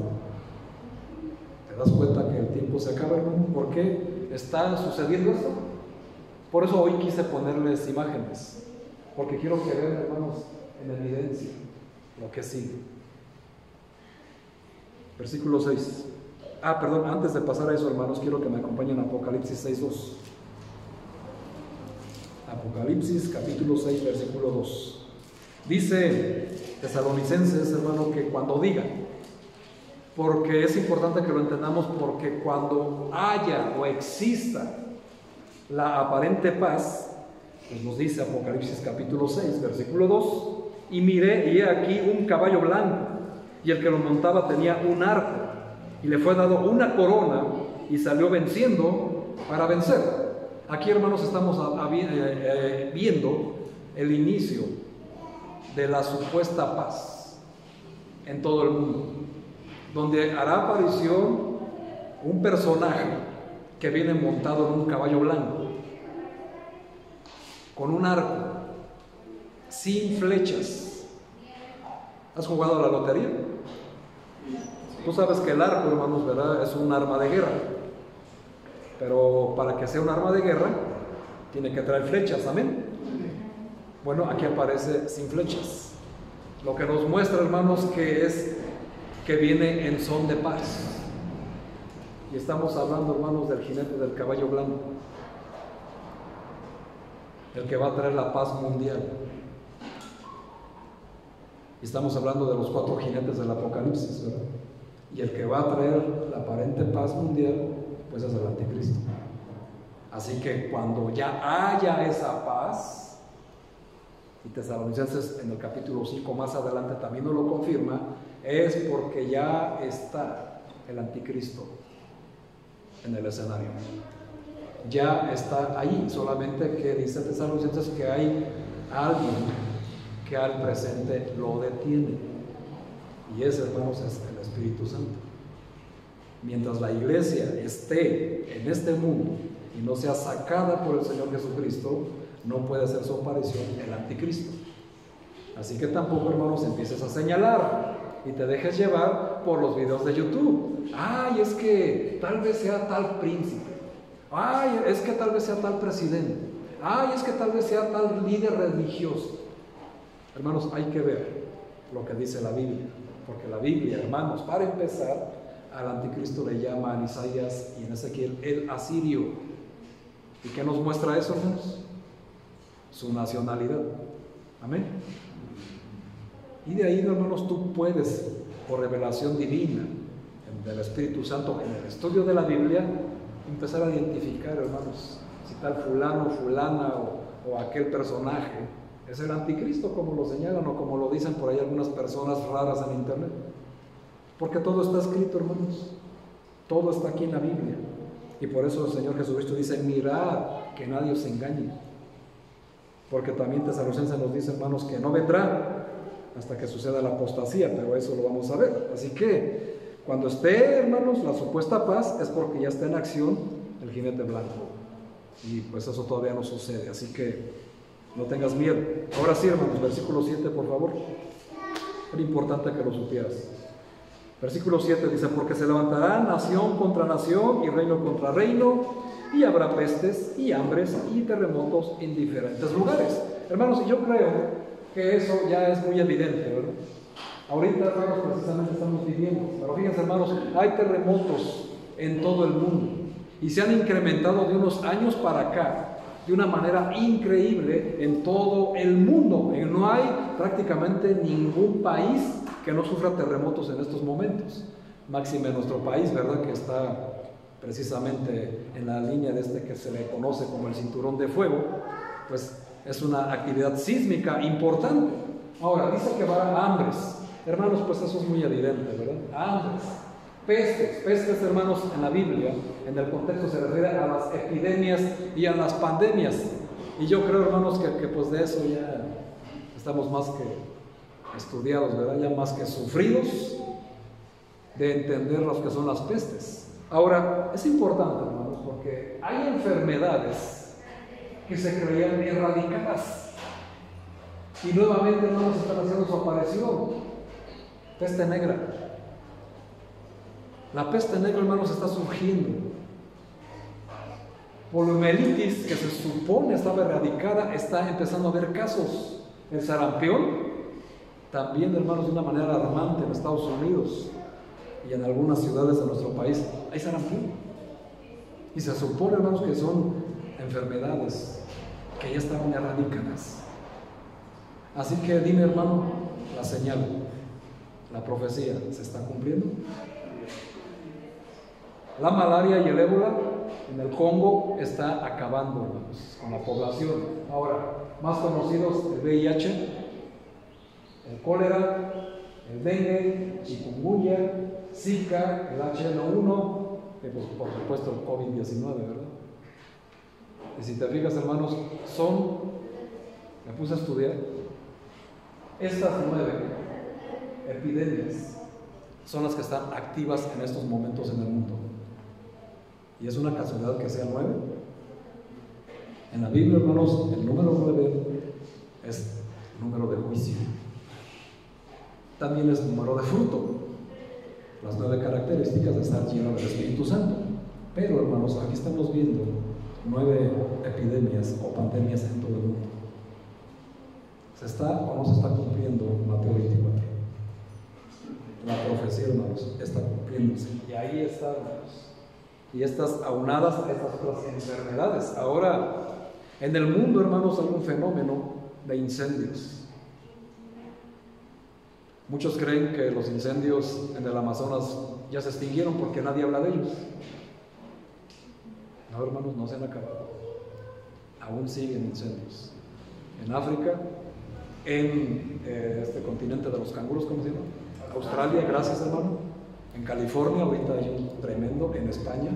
¿Te das cuenta que el tiempo se acaba, hermano? ¿Por qué está sucediendo esto? Por eso hoy quise ponerles imágenes, porque quiero que vean, hermanos, en evidencia lo que sigue. Versículo 6. Perdón, antes de pasar a eso, hermanos, quiero que me acompañen a Apocalipsis 6:2. Apocalipsis capítulo 6, versículo 2. Dice Tesalonicenses, hermano, que cuando diga, porque es importante que lo entendamos, porque cuando haya o exista la aparente paz, pues nos dice Apocalipsis capítulo 6, versículo 2, y miré, y he aquí un caballo blanco, y el que lo montaba tenía un arco, y le fue dado una corona, y salió venciendo para vencer. Aquí, hermanos, estamos viendo el inicio de la supuesta paz en todo el mundo, donde hará aparición un personaje que viene montado en un caballo blanco, con un arco, sin flechas. ¿Has jugado a la lotería? Tú sabes que el arco, hermanos, ¿verdad?, es un arma de guerra, pero para que sea un arma de guerra tiene que traer flechas, amén. Bueno, aquí aparece sin flechas, lo que nos muestra, hermanos, que viene en son de paz. Y estamos hablando, hermanos, del jinete del caballo blanco, el que va a traer la paz mundial. Y estamos hablando de los 4 jinetes del Apocalipsis, ¿verdad? Y el que va a traer la aparente paz mundial, pues es el anticristo. Así que cuando ya haya esa paz, y Tesalonicenses en el capítulo 5 más adelante también nos lo confirma, es porque ya está el anticristo en el escenario. Ya está ahí, solamente que dice Tesalonicenses que hay alguien que al presente lo detiene, y ese, hermanos, es el Espíritu Santo. Mientras la iglesia esté en este mundo y no sea sacada por el Señor Jesucristo, no puede hacer su aparición el anticristo. Así que tampoco, hermanos, empieces a señalar y te dejes llevar por los videos de YouTube. Ay, es que tal vez sea tal príncipe. Ay, es que tal vez sea tal presidente. ay, es que tal vez sea tal líder religioso. Hermanos, hay que ver lo que dice la Biblia, porque la Biblia, hermanos, para empezar, al anticristo le llama en Isaías y en Ezequiel el asirio. ¿Y qué nos muestra eso, hermanos? Su nacionalidad. Amén. Y de ahí, hermanos, tú puedes, por revelación divina del Espíritu Santo, en el estudio de la Biblia, empezar a identificar, hermanos, si tal fulano, fulana o aquel personaje es el anticristo, como lo señalan o como lo dicen por ahí algunas personas raras en internet. Porque todo está escrito, hermanos. Todo está aquí en la Biblia. Y por eso el Señor Jesucristo dice, mirad que nadie os engañe. Porque también Tesalonicenses nos dice, hermanos, que no vendrá hasta que suceda la apostasía, pero eso lo vamos a ver. Así que cuando esté, hermanos, la supuesta paz, es porque ya está en acción el jinete blanco. Y pues eso todavía no sucede, así que no tengas miedo. Ahora sí, hermanos, versículo 7, por favor. Era importante que lo supieras. Versículo 7 dice, porque se levantará nación contra nación y reino contra reino, y habrá pestes y hambres y terremotos en diferentes lugares. Hermanos, yo creo que eso ya es muy evidente, ¿verdad? Ahorita, hermanos, precisamente estamos viviendo, pero fíjense, hermanos, hay terremotos en todo el mundo y se han incrementado de unos años para acá de una manera increíble en todo el mundo. No hay prácticamente ningún país que no sufra terremotos en estos momentos. Máxime nuestro país, ¿verdad? Que está precisamente en la línea de que se le conoce como el cinturón de fuego, pues es una actividad sísmica importante. Ahora, dice que va a hambres. Hermanos, pues eso es muy evidente, ¿verdad? Hambres. Pestes, hermanos, en la Biblia, en el contexto se refiere a las epidemias y a las pandemias. Y yo creo, hermanos, que pues de eso ya estamos más que estudiados, ¿verdad? Ya más que sufridos de entender lo que son las pestes. Ahora, es importante, hermanos, porque hay enfermedades que se creían erradicadas y nuevamente, hermanos, están haciendo su aparición. Peste negra. La peste negra, hermanos, está surgiendo. Poliomielitis, que se supone estaba erradicada, está empezando a haber casos. El sarampión, también, hermanos, de una manera alarmante en Estados Unidos y en algunas ciudades de nuestro país hay sarampión. Y se supone, hermanos, que son enfermedades que ya estaban erradicadas. Así que dime, hermano, la señal, la profecía, ¿se está cumpliendo? La malaria y el ébola en el Congo está acabando, hermanos, con la población. Ahora, más conocidos, el VIH, el cólera, el dengue, chikungunya, Zika, el H1N1, y pues, por supuesto el COVID-19, ¿verdad? Y si te fijas, hermanos, me puse a estudiar, estas 9 epidemias son las que están activas en estos momentos en el mundo. Y es una casualidad que sean 9. En la Biblia, hermanos, el número 9 es número de juicio. También es número de fruto. Las 9 características de estar lleno del Espíritu Santo. Pero, hermanos, aquí estamos viendo 9 epidemias o pandemias en todo el mundo. ¿Se está o no se está cumpliendo Mateo 24? La profecía, hermanos, está cumpliéndose. Y ahí está, hermanos. Y estas aunadas a estas otras enfermedades. Ahora, en el mundo, hermanos, hay un fenómeno de incendios. Muchos creen que los incendios en el Amazonas ya se extinguieron porque nadie habla de ellos. No, hermanos, no se han acabado. Aún siguen incendios. En África, en este continente de los canguros, ¿cómo se llama? Australia, gracias, hermano. En California, ahorita hay un tremendo, en España.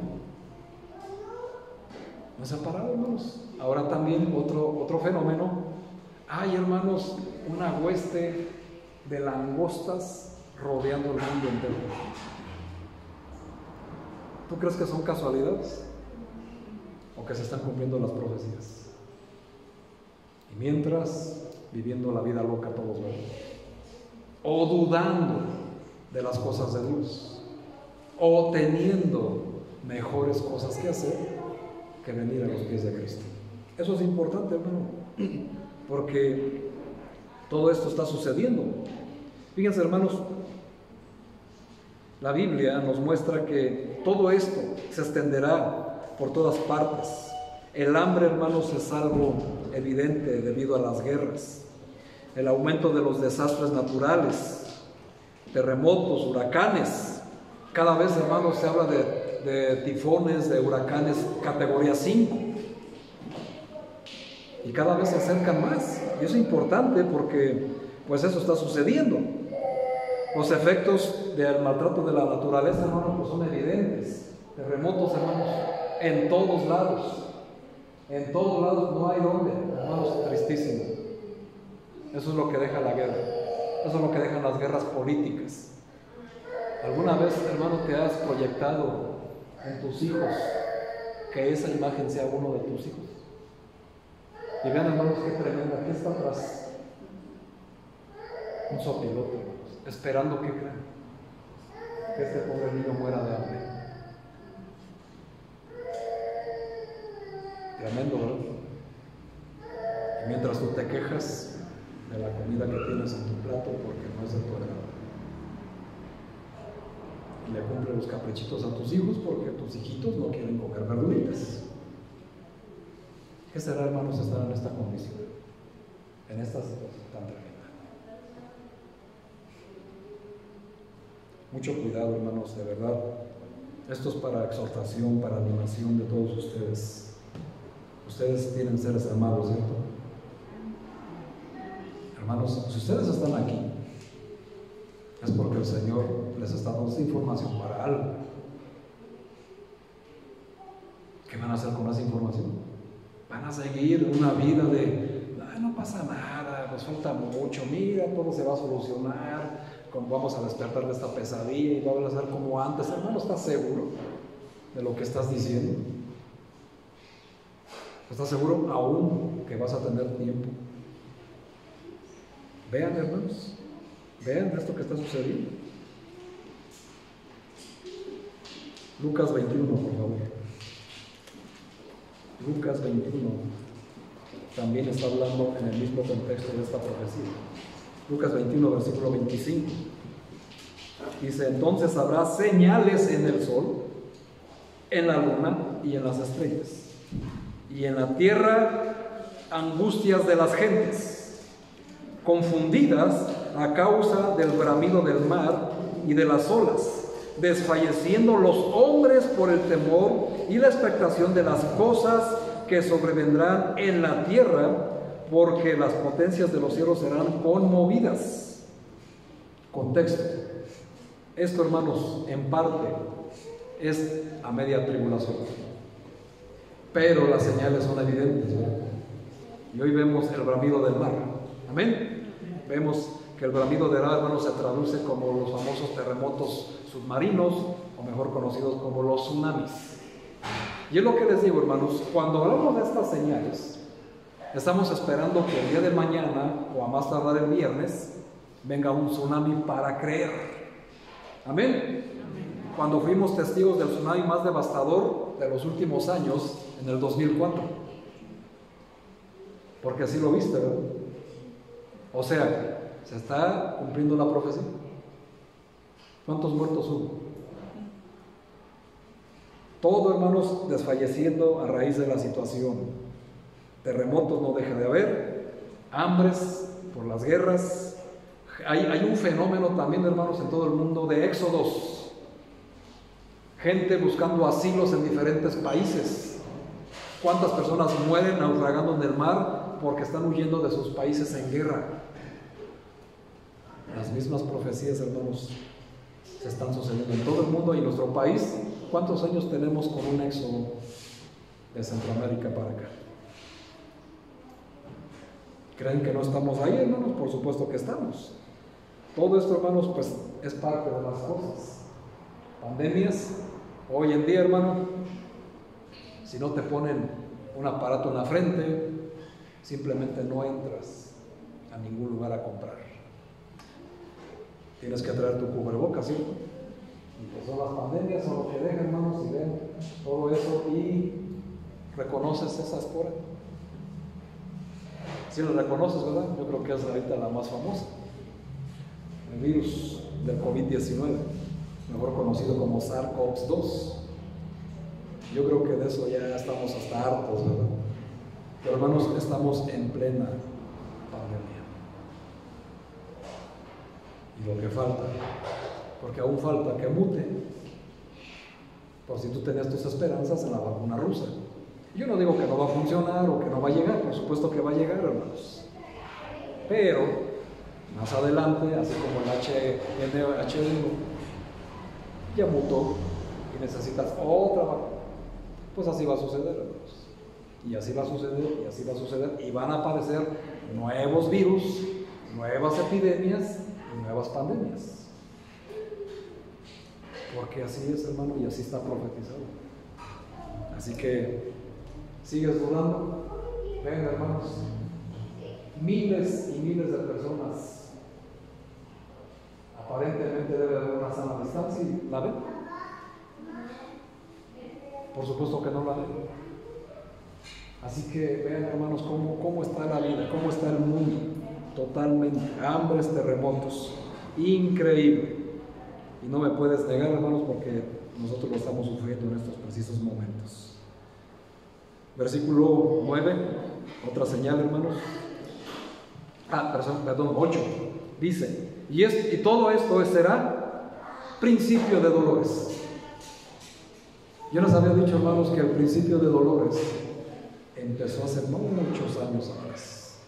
No se ha parado, hermanos. Ahora también otro fenómeno. Hay, hermanos, una hueste de langostas rodeando el mundo entero. ¿Tú crees que son casualidades? ¿O que se están cumpliendo las profecías? Y mientras, viviendo la vida loca todos, ¿verdad? O dudando de las cosas de Dios, o teniendo mejores cosas que hacer que venir a los pies de Cristo. Eso es importante, hermano, porque todo esto está sucediendo. Fíjense, hermanos, la Biblia nos muestra que todo esto se extenderá por todas partes. El hambre, hermanos, es algo evidente debido a las guerras, el aumento de los desastres naturales, terremotos, huracanes. Cada vez, hermanos, se habla de tifones, de huracanes categoría 5. Y cada vez se acercan más. Y eso es importante porque, pues, eso está sucediendo. Los efectos del maltrato de la naturaleza, hermanos, pues son evidentes. Terremotos, hermanos, en todos lados. En todos lados, no hay donde, hermanos, tristísimo. Eso es lo que deja la guerra. Eso es lo que dejan las guerras políticas. ¿Alguna vez, hermano, te has proyectado en tus hijos que esa imagen sea uno de tus hijos? Y vean, hermanos, qué tremenda. ¿Qué está atrás? Un sopilote, hermanos, esperando que crean que este pobre niño muera de hambre. Tremendo, ¿verdad? Y mientras tú te quejas de la comida que tienes en tu plato porque no es de tu agrado, y le cumples los caprichitos a tus hijos porque tus hijitos no quieren comer verduritas. ¿Qué será, hermanos, estar en esta condición, en esta situación tan tremenda? Mucho cuidado, hermanos, de verdad. Esto es para exhortación, para animación de todos ustedes. Ustedes tienen seres amados, ¿cierto? Hermanos, si ustedes están aquí, es porque el Señor les está dando esta información para algo. ¿Qué van a hacer con esa información? Van a seguir una vida de, ay, no pasa nada, nos falta mucho, mira, todo se va a solucionar, vamos a despertar de esta pesadilla y va a ser como antes. Hermano, ¿estás seguro de lo que estás diciendo? ¿Estás seguro aún que vas a tener tiempo? Vean, hermanos, vean esto que está sucediendo. Lucas 21, por favor. Lucas 21 también está hablando en el mismo contexto de esta profecía. Lucas 21, versículo 25. Dice: entonces habrá señales en el sol, en la luna y en las estrellas, y en la tierra angustias de las gentes, confundidas a causa del bramido del mar y de las olas, desfalleciendo los hombres por el temor y la expectación de las cosas que sobrevendrán en la tierra, porque las potencias de los cielos serán conmovidas. Contexto. Esto, hermanos, en parte es a media tribulación, pero las señales son evidentes, ¿verdad? Y hoy vemos el bramido del mar. Amén. Vemos que el bramido del mar, hermanos, se traduce como los famosos terremotos submarinos, o mejor conocidos como los tsunamis. Y es lo que les digo, hermanos, cuando hablamos de estas señales, estamos esperando que el día de mañana, o a más tardar el viernes, venga un tsunami para creer. Amén. Cuando fuimos testigos del tsunami más devastador de los últimos años, en el 2004. Porque así lo viste, ¿verdad? O sea, se está cumpliendo la profecía. ¿Cuántos muertos hubo? Todo, hermanos, desfalleciendo a raíz de la situación. Terremotos no deja de haber, hambres por las guerras. Hay un fenómeno también, hermanos, en todo el mundo de éxodos. Gente buscando asilos en diferentes países. ¿Cuántas personas mueren naufragando en el mar porque están huyendo de sus países en guerra? Las mismas profecías, hermanos, se están sucediendo en todo el mundo y en nuestro país. ¿Cuántos años tenemos con un éxodo de Centroamérica para acá? ¿Creen que no estamos ahí, hermanos? Por supuesto que estamos. Todo esto, hermanos, pues es parte de las cosas. Pandemias. Hoy en día, hermano, si no te ponen un aparato en la frente, simplemente no entras a ningún lugar a comprar. Tienes que traer tu cubrebocas, ¿cierto? Y pues son las pandemias, son lo que dejan, hermanos, y ven todo eso y reconoces esa espora. Si lo reconoces, ¿verdad? Yo creo que es ahorita la más famosa. El virus del COVID-19, mejor conocido como SARS-CoV-2. Yo creo que de eso ya estamos hasta hartos, ¿verdad? Pero hermanos, estamos en plena pandemia. Y lo que falta, porque aún falta que mute, por si tú tenías tus esperanzas en la vacuna rusa. Yo no digo que no va a funcionar o que no va a llegar, por supuesto que va a llegar, hermanos. Pero más adelante, así como el H1N1 ya mutó y necesitas otra vacuna, pues así va a suceder, hermanos. Y así va a suceder, y así va a suceder, y van a aparecer nuevos virus, nuevas epidemias y nuevas pandemias. Porque así es, hermano, y así está profetizado. Así que, ¿sigues dudando? Ven, hermanos, miles y miles de personas, aparentemente debe haber una sana distancia, y ¿la ven? Por supuesto que no la ven. Así que vean, hermanos, cómo está la vida, cómo está el mundo, totalmente, hambres, terremotos, increíble. Y no me puedes negar, hermanos, porque nosotros lo estamos sufriendo en estos precisos momentos. Versículo 9, otra señal, hermanos. Perdón, 8, dice, y todo esto será principio de dolores. Yo les había dicho, hermanos, que el principio de dolores empezó hace muchos años atrás.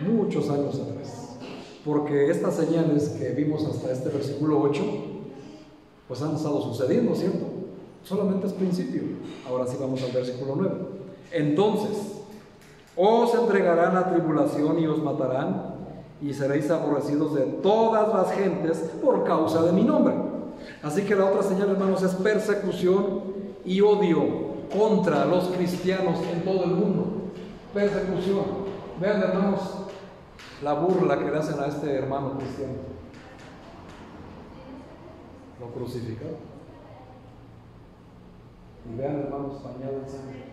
Muchos años atrás. Porque estas señales que vimos hasta este versículo 8, pues han estado sucediendo, ¿cierto? Solamente es principio. Ahora sí vamos al versículo 9. Entonces, os entregarán a tribulación y os matarán, y seréis aborrecidos de todas las gentes por causa de mi nombre. Así que la otra señal, hermanos, es persecución y odio contra los cristianos en todo el mundo. Persecución. Vean, hermanos, la burla que le hacen a este hermano cristiano. Lo crucificaron. Y vean, hermanos, bañado en sangre.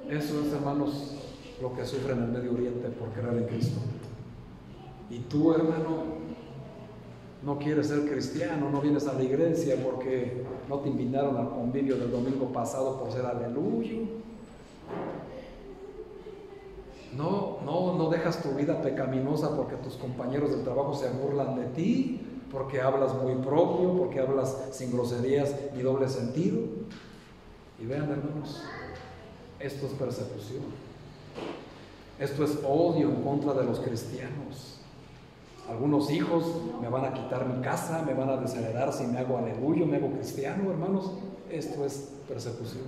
Eso es, hermanos, lo que sufre en el Medio Oriente por creer en Cristo. Y tú, hermano, no quieres ser cristiano, no vienes a la iglesia porque no te invitaron al convivio del domingo pasado por ser aleluya. No dejas tu vida pecaminosa porque tus compañeros del trabajo se burlan de ti, porque hablas muy propio, porque hablas sin groserías ni doble sentido. Y vean, hermanos, esto es persecución. Esto es odio en contra de los cristianos. Algunos hijos me van a quitar mi casa, me van a desheredar si me hago aleluya, me hago cristiano, hermanos. Esto es persecución.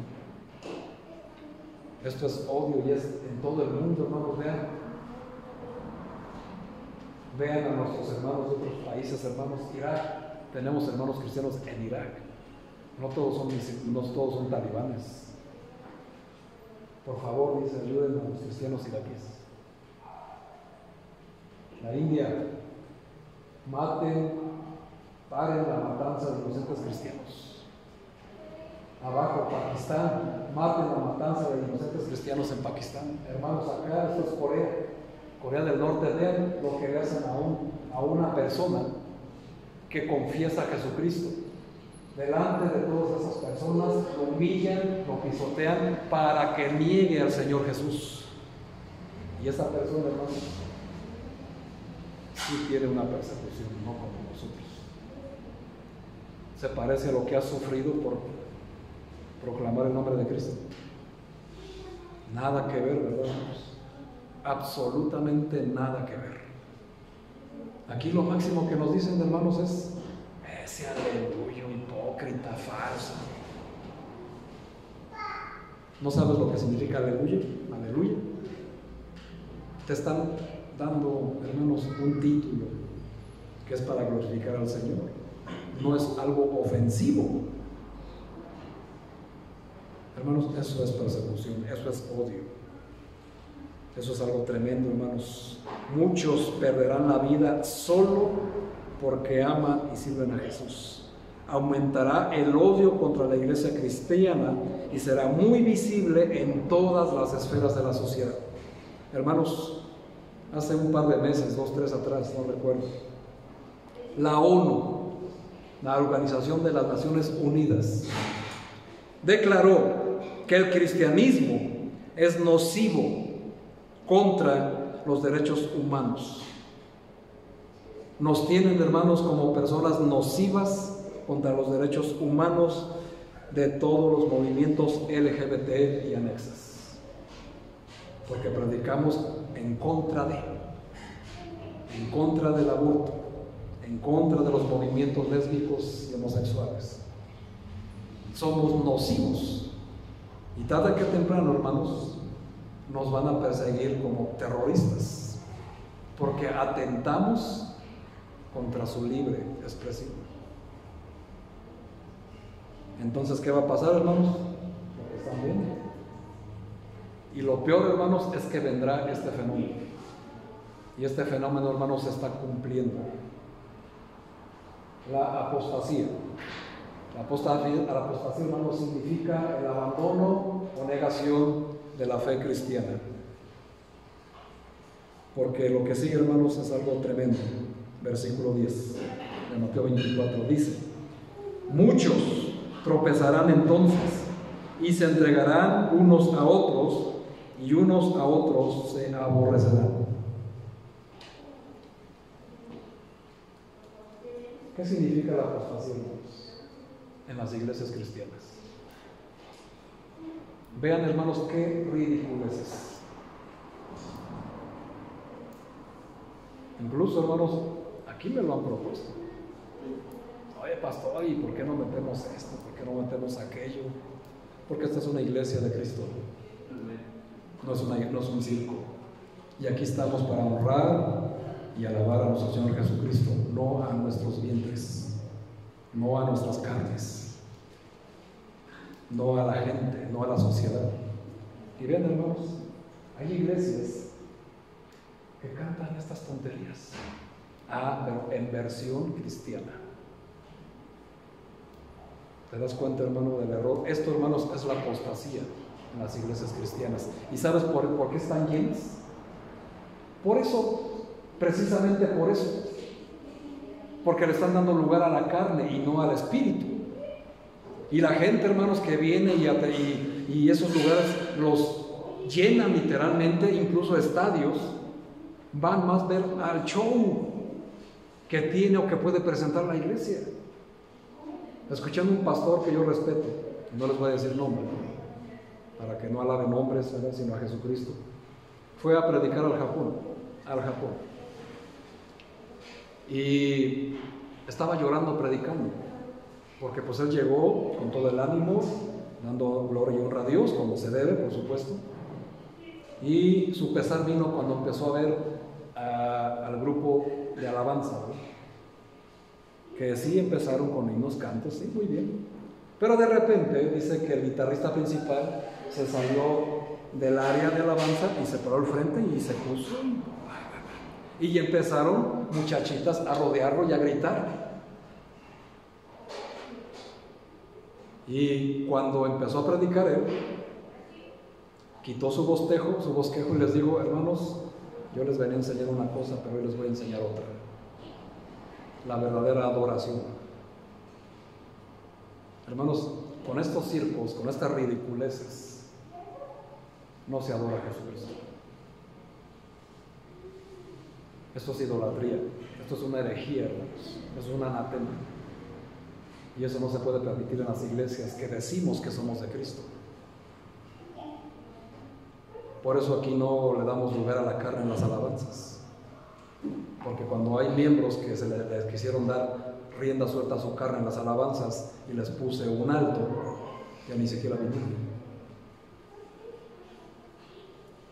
Esto es odio y es en todo el mundo, hermanos. Vean a nuestros hermanos de otros países, hermanos. Irak, tenemos hermanos cristianos en Irak. No todos son talibanes. Por favor, dice, ayuden a los cristianos iraquíes. La India, paren la matanza de inocentes cristianos. Abajo, Pakistán, maten la matanza de inocentes cristianos en Pakistán. Hermanos, acá esto es Corea del Norte. Vean lo que le hacen a una persona que confiesa a Jesucristo. Delante de todas esas personas lo humillan, lo pisotean para que niegue al Señor Jesús. Y esa persona, hermanos, sí tiene una persecución, no como nosotros. Se parece a lo que ha sufrido por proclamar el nombre de Cristo. Nada que ver, ¿verdad, hermanos? Absolutamente nada que ver. Aquí lo máximo que nos dicen, hermanos, es ese aleluya hipócrita, falso. ¿No sabes lo que significa aleluya? Aleluya. Te están dando, hermanos, un título que es para glorificar al Señor. No es algo ofensivo. Hermanos, eso es persecución, eso es odio. Eso es algo tremendo, hermanos. Muchos perderán la vida solo porque aman y sirven a Jesús. Aumentará el odio contra la iglesia cristiana y será muy visible en todas las esferas de la sociedad. Hermanos, hace un par de meses, 2, 3 atrás, no recuerdo, la ONU, la Organización de las Naciones Unidas, declaró que el cristianismo es nocivo contra los derechos humanos. Nos tienen, hermanos, como personas nocivas contra los derechos humanos de todos los movimientos LGBT y anexas, porque predicamos en contra del aborto, en contra de los movimientos lésbicos y homosexuales. Somos nocivos y tarde que temprano, hermanos, nos van a perseguir como terroristas, porque atentamos contra su libre expresión. Entonces, ¿qué va a pasar, hermanos? Lo que están viendo. Y lo peor, hermanos, es que vendrá este fenómeno. Y este fenómeno, hermanos, se está cumpliendo. La apostasía. La apostasía, hermanos, significa el abandono o negación de la fe cristiana. Porque lo que sigue, hermanos, es algo tremendo. Versículo 10 de Mateo 24 dice: muchos tropezarán entonces y se entregarán unos a otros, y unos a otros se aborrecerán. ¿Qué significa la apostasía, hermanos, en las iglesias cristianas? Vean, hermanos, qué ridiculeces. Incluso, hermanos, aquí me lo han propuesto. Oye, pastor, ¿y por qué no metemos esto? ¿Por qué no metemos aquello? Porque esta es una iglesia de Cristo. No es un circo. Y aquí estamos para honrar y alabar a nuestro Señor Jesucristo, no a nuestros vientres, no a nuestras carnes, no a la gente, no a la sociedad. Y vean, hermanos, hay iglesias que cantan estas tonterías, pero en versión cristiana. ¿Te das cuenta, hermano, del error? Esto, hermanos, es la apostasía en las iglesias cristianas. ¿Y sabes por qué están llenas? Por eso, precisamente por eso. Porque le están dando lugar a la carne y no al espíritu. Y la gente, hermanos, que viene y esos lugares los llenan literalmente, incluso estadios, van más a ver al show que tiene o que puede presentar la iglesia. Escuchando un pastor que yo respeto, no les voy a decir nombre, para que no alabe nombres, ¿verdad?, sino a Jesucristo, fue a predicar al Japón, y estaba llorando predicando, porque pues él llegó con todo el ánimo, dando gloria y honra a Dios, como se debe, por supuesto, y su pesar vino cuando empezó a ver al grupo de alabanza, ¿no?, que sí empezaron con himnos, cantos, sí, muy bien, pero de repente dice que el guitarrista principal se salió del área de alabanza y se paró al frente y se puso, y empezaron muchachitas a rodearlo y a gritar. Y cuando empezó a predicar él, quitó su bosquejo y les dijo: hermanos, yo les venía a enseñar una cosa, pero hoy les voy a enseñar otra. La verdadera adoración. Hermanos, con estos circos, con estas ridiculeces, no se adora a Jesucristo. Esto es idolatría, esto es una herejía, hermanos, es un anatema. Y eso no se puede permitir en las iglesias que decimos que somos de Cristo. Por eso aquí no le damos lugar a la carne en las alabanzas. Porque cuando hay miembros que se les quisieron dar rienda suelta a su carne en las alabanzas y les puse un alto, ya ni siquiera vinieron.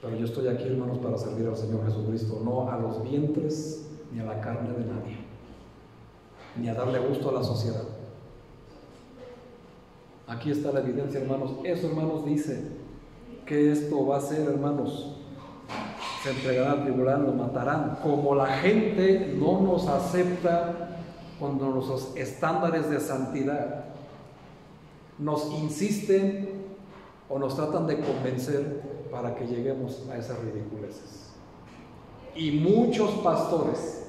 Pero yo estoy aquí, hermanos, para servir al Señor Jesucristo, no a los vientres ni a la carne de nadie, ni a darle gusto a la sociedad. Aquí está la evidencia, hermanos. Eso, hermanos, dice que esto va a ser, hermanos. Se entregarán al tribunal, nos matarán. Como la gente no nos acepta cuando nuestros estándares de santidad nos insisten o nos tratan de convencer para que lleguemos a esas ridiculeces. Y muchos pastores,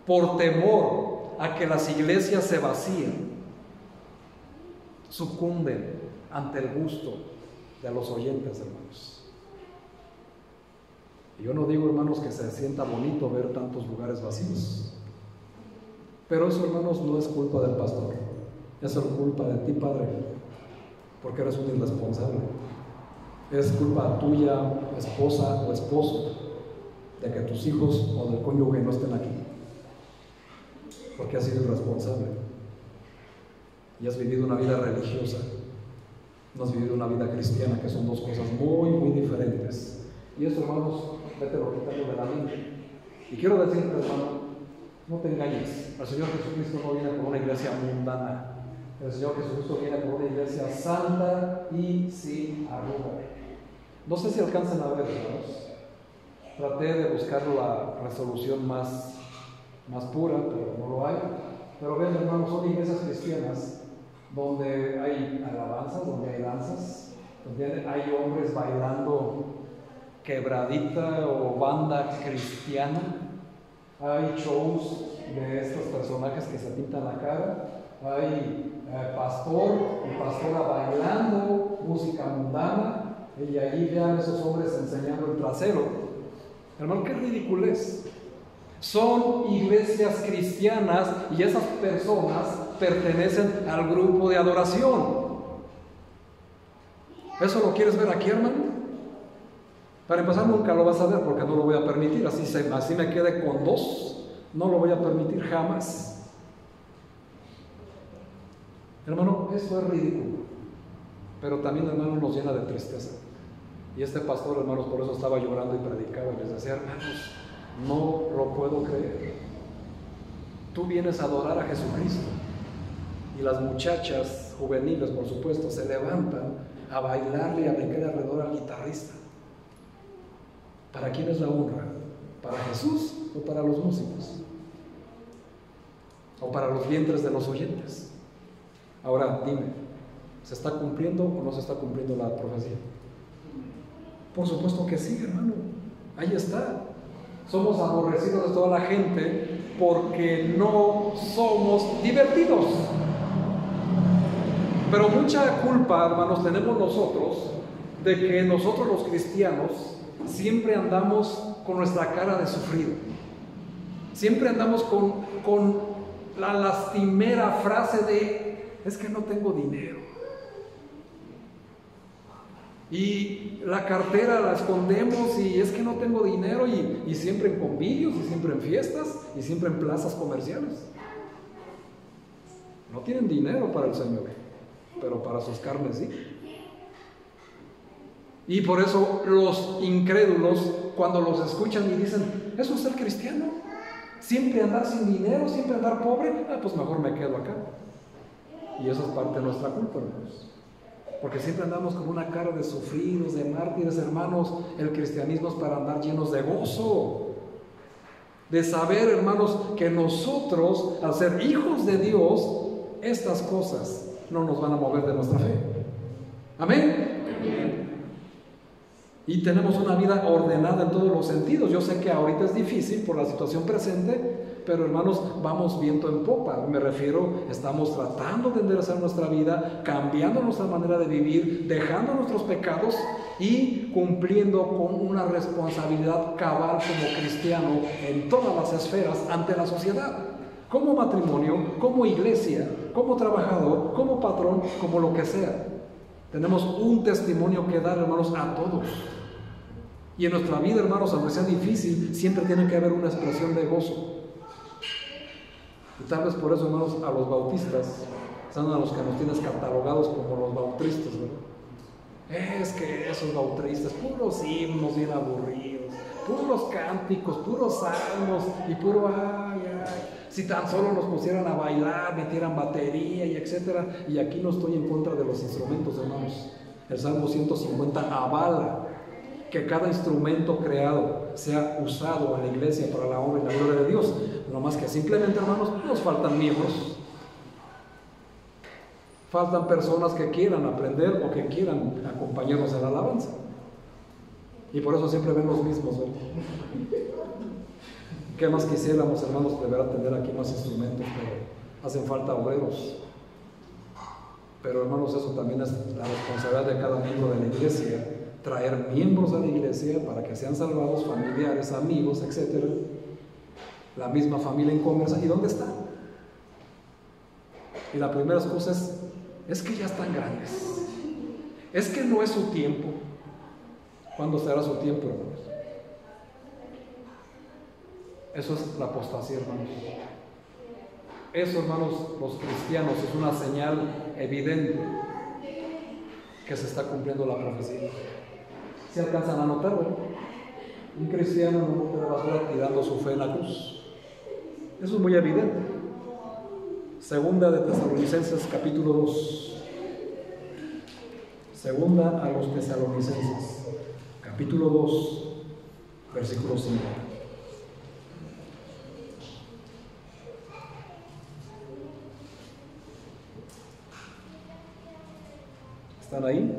por temor a que las iglesias se vacíen, sucumben ante el gusto de los oyentes, hermanos. Y yo no digo, hermanos, que se sienta bonito ver tantos lugares vacíos, pero eso, hermanos, no es culpa del pastor, eso es culpa de ti, padre, porque eres un irresponsable. Es culpa tuya, esposa o esposo, de que tus hijos o del cónyuge no estén aquí, porque has sido irresponsable y has vivido una vida religiosa, no has vivido una vida cristiana, que son dos cosas muy, muy diferentes. Y eso, hermanos, vete lo quitando de la mente. Y quiero decirte, hermano, no te engañes. El Señor Jesucristo no viene por una iglesia mundana. El Señor Jesucristo viene por una iglesia santa y sin arruga. No sé si alcanzan a ver, hermanos. Traté de buscar la resolución más pura, pero no lo hay. Pero ven, hermanos, son iglesias cristianas donde hay alabanzas, donde hay danzas, donde hay hombres bailando quebradita o banda cristiana. Hay shows de estos personajes que se pintan la cara. Hay pastor y pastora bailando música mundana, y ahí vean esos hombres enseñando el trasero. Hermano, qué ridiculez. Son iglesias cristianas y esas personas pertenecen al grupo de adoración. ¿Eso lo quieres ver aquí, hermano? Para empezar, nunca lo vas a ver, porque no lo voy a permitir. Así me quede con dos, no lo voy a permitir jamás. Hermano, esto es ridículo, pero también, hermano, nos llena de tristeza. Y este pastor, hermanos, por eso estaba llorando y predicaba y les decía: hermanos, no lo puedo creer. Tú vienes a adorar a Jesucristo, y las muchachas juveniles, por supuesto, se levantan a bailarle y a brincar alrededor al guitarrista. ¿Para quién es la honra? ¿Para Jesús o para los músicos? ¿O para los vientres de los oyentes? Ahora, dime, ¿se está cumpliendo o no se está cumpliendo la profecía? Por supuesto que sí, hermano. Ahí está. Somos aborrecidos de toda la gente porque no somos divertidos. Pero mucha culpa, hermanos, tenemos nosotros de que nosotros los cristianos siempre andamos con nuestra cara de sufrido. Siempre andamos con la lastimera frase de: es que no tengo dinero. Y la cartera la escondemos y es que no tengo dinero, y siempre en convivios, y siempre en fiestas, y siempre en plazas comerciales. No tienen dinero para el Señor, pero para sus carnes sí. Y por eso los incrédulos, cuando los escuchan y dicen: ¿eso es ser cristiano? ¿Siempre andar sin dinero? ¿Siempre andar pobre? Pues mejor me quedo acá. Y eso es parte de nuestra culpa, hermanos. Porque siempre andamos con una cara de sufridos, de mártires, hermanos. El cristianismo es para andar llenos de gozo, de saber, hermanos, que nosotros, al ser hijos de Dios, estas cosas no nos van a mover de nuestra fe. Amén. Amén. Y tenemos una vida ordenada en todos los sentidos. Yo sé que ahorita es difícil por la situación presente, pero, hermanos, vamos viento en popa. Me refiero, estamos tratando de enderezar nuestra vida, cambiando nuestra manera de vivir, dejando nuestros pecados y cumpliendo con una responsabilidad cabal como cristiano en todas las esferas ante la sociedad. Como matrimonio, como iglesia, como trabajador, como patrón, como lo que sea. Tenemos un testimonio que dar, hermanos, a todos. Y en nuestra vida, hermanos, aunque sea difícil, siempre tiene que haber una expresión de gozo. Y tal vez por eso, hermanos, a los bautistas son a los que nos tienes catalogados como los bautristas, ¿verdad? Es que esos bautistas, puros himnos bien aburridos, puros cánticos, puros salmos y puro ay. Si tan solo nos pusieran a bailar, metieran batería y etcétera. Y aquí no estoy en contra de los instrumentos, hermanos. El Salmo 150 avala que cada instrumento creado sea usado en la iglesia para la honra y la gloria de Dios. No más que simplemente, hermanos, nos faltan miembros. Faltan personas que quieran aprender o que quieran acompañarnos en la alabanza. Y por eso siempre ven los mismos, ¿verdad? ¿Qué más quisiéramos, hermanos, de verdad tener aquí más instrumentos? Pero hacen falta obreros. Pero, hermanos, eso también es la responsabilidad de cada miembro de la iglesia, traer miembros a la iglesia para que sean salvados, familiares, amigos, etc. La misma familia en conversa. ¿Y dónde están? Y la primera excusa es que ya están grandes. Es que no es su tiempo. ¿Cuándo será su tiempo, hermanos? Eso es la apostasía, hermanos. Eso, hermanos, los cristianos, es una señal evidente que se está cumpliendo la profecía. ¿Se alcanzan a notar, verdad? Un cristiano no va a estar tirando su fe en la cruz. Eso es muy evidente. Segunda de Tesalonicenses, capítulo 2. Segunda a los Tesalonicenses, capítulo 2, versículo 5. ¿Están ahí?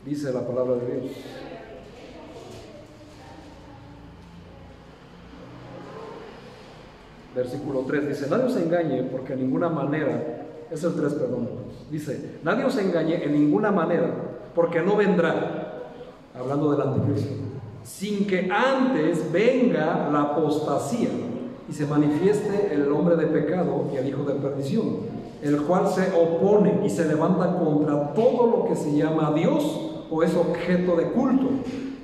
Dice la palabra de Dios. Versículo 3 dice: nadie os engañe, porque en ninguna manera, es el 3, perdón, dice: nadie os engañe en ninguna manera, porque no vendrá, hablando del anticristo, sin que antes venga la apostasía y se manifieste el hombre de pecado y el hijo de perdición, el cual se opone y se levanta contra todo lo que se llama Dios o es objeto de culto,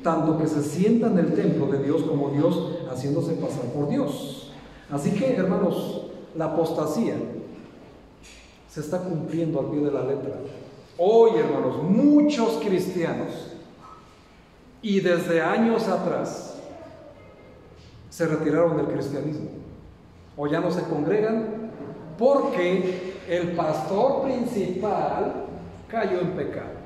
tanto que se sienta en el templo de Dios como Dios, haciéndose pasar por Dios. Así que, hermanos, la apostasía se está cumpliendo al pie de la letra. Hoy, hermanos, muchos cristianos, y desde años atrás, se retiraron del cristianismo, o ya no se congregan, porque el pastor principal cayó en pecado.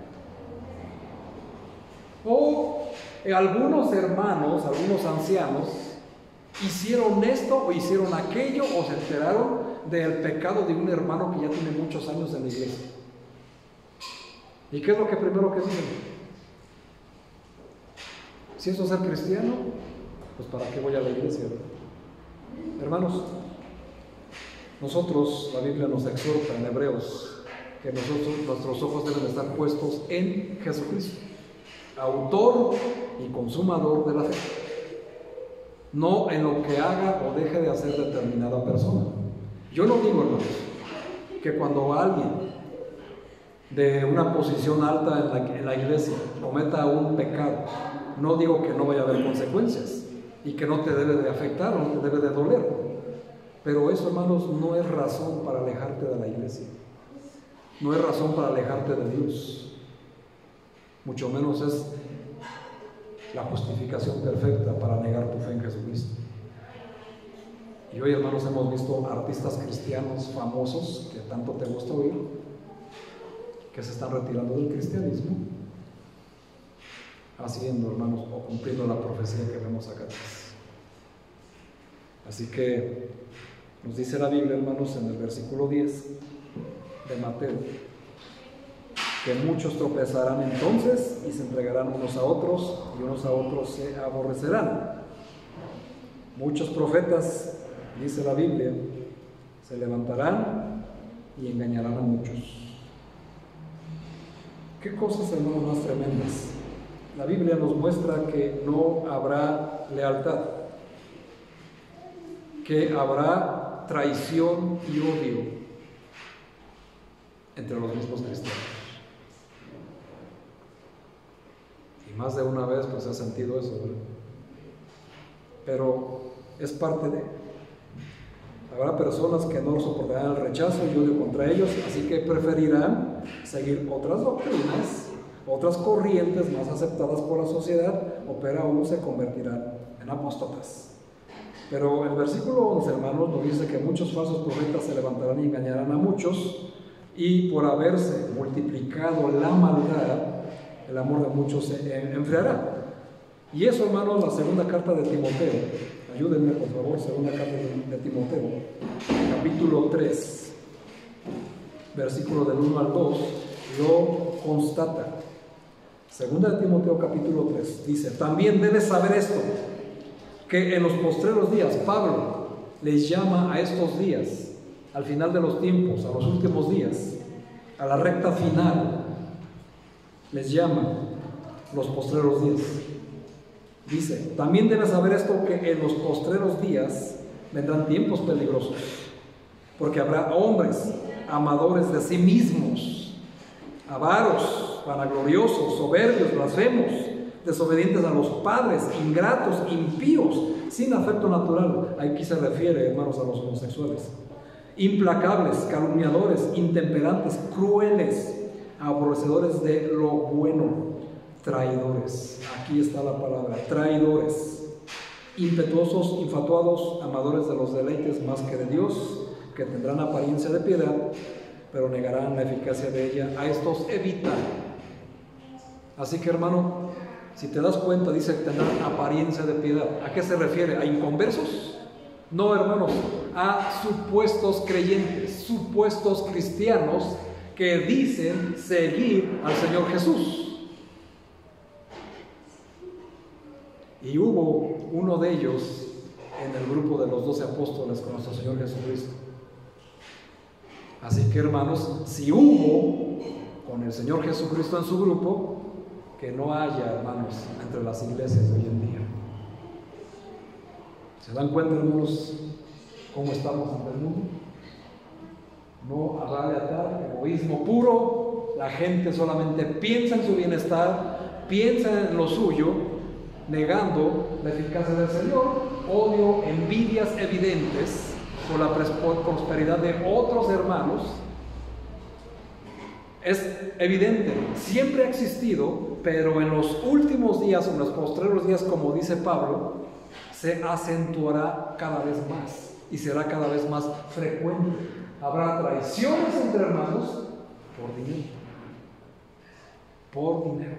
O algunos hermanos, algunos ancianos, hicieron esto o hicieron aquello, o se enteraron del pecado de un hermano que ya tiene muchos años en la iglesia. ¿Y qué es lo que primero que dicen? Si eso es ser cristiano, pues ¿para qué voy a la iglesia? Hermanos, nosotros, la Biblia nos exhorta en Hebreos que nuestros ojos deben estar puestos en Jesucristo, autor y consumador de la fe, no en lo que haga o deje de hacer determinada persona. Yo no digo, hermanos, que cuando alguien de una posición alta en la iglesia cometa un pecado, no digo que no vaya a haber consecuencias y que no te debe de afectar o no te debe de doler, pero eso, hermanos, no es razón para alejarte de la iglesia, no es razón para alejarte de Dios, mucho menos es la justificación perfecta para negar tu fe en Jesucristo. Y hoy, hermanos, hemos visto artistas cristianos famosos que tanto te gusta oír, que se están retirando del cristianismo, haciendo, hermanos, o cumpliendo la profecía que vemos acá atrás. Así que nos dice la Biblia, hermanos, en el versículo 10 de Mateo, que muchos tropezarán entonces y se entregarán unos a otros y unos a otros se aborrecerán. Muchos profetas, dice la Biblia, se levantarán y engañarán a muchos. ¿Qué cosas, hermanos, más tremendas? La Biblia nos muestra que no habrá lealtad, que habrá traición y odio entre los mismos cristianos. Y más de una vez pues he sentido eso, ¿verdad? Pero es parte de... Habrá personas que no soportarán el rechazo y odio contra ellos, así que preferirán seguir otras doctrinas, otras corrientes más aceptadas por la sociedad, o peor aún se convertirán en apóstatas. Pero el versículo 11, hermanos, nos dice que muchos falsos profetas se levantarán y engañarán a muchos, y por haberse multiplicado la maldad, el amor de muchos se enfriará. Y eso, hermanos, la segunda carta de Timoteo, Ayúdenme, por favor, segunda carta de Timoteo, capítulo 3, versículo del 1 al 2, lo constata. Segunda de Timoteo, capítulo 3, dice: también debes saber esto, que en los postreros días, Pablo les llama a estos días, al final de los tiempos, a los últimos días, a la recta final, les llama los postreros días. Dice: también debes saber esto, que en los postreros días vendrán tiempos peligrosos, porque habrá hombres amadores de sí mismos, avaros, vanagloriosos, soberbios, blasfemos, desobedientes a los padres, ingratos, impíos, sin afecto natural. Aquí se refiere, hermanos, a los homosexuales. Implacables, calumniadores, intemperantes, crueles, aborrecedores de lo bueno, traidores. Aquí está la palabra, traidores, impetuosos, infatuados, amadores de los deleites más que de Dios, que tendrán apariencia de piedad, pero negarán la eficacia de ella. A estos evita. Así que, hermano, si te das cuenta, dice que tendrán apariencia de piedad. ¿A qué se refiere? ¿A inconversos? No, hermanos, a supuestos creyentes, supuestos cristianos que dicen seguir al Señor Jesús. Y hubo uno de ellos en el grupo de los 12 apóstoles con nuestro Señor Jesucristo. Así que, hermanos, si hubo con el Señor Jesucristo en su grupo, que no haya, hermanos, entre las iglesias de hoy en día. ¿Se dan cuenta, hermanos, cómo estamos ante el mundo? No habrá lealtad, egoísmo puro. La gente solamente piensa en su bienestar, piensa en lo suyo, negando la eficacia del Señor. Odio, envidias evidentes por la prosperidad de otros hermanos. Es evidente, siempre ha existido, pero en los últimos días, en los postreros días, como dice Pablo, se acentuará cada vez más y será cada vez más frecuente. Habrá traiciones entre hermanos por dinero. Por dinero.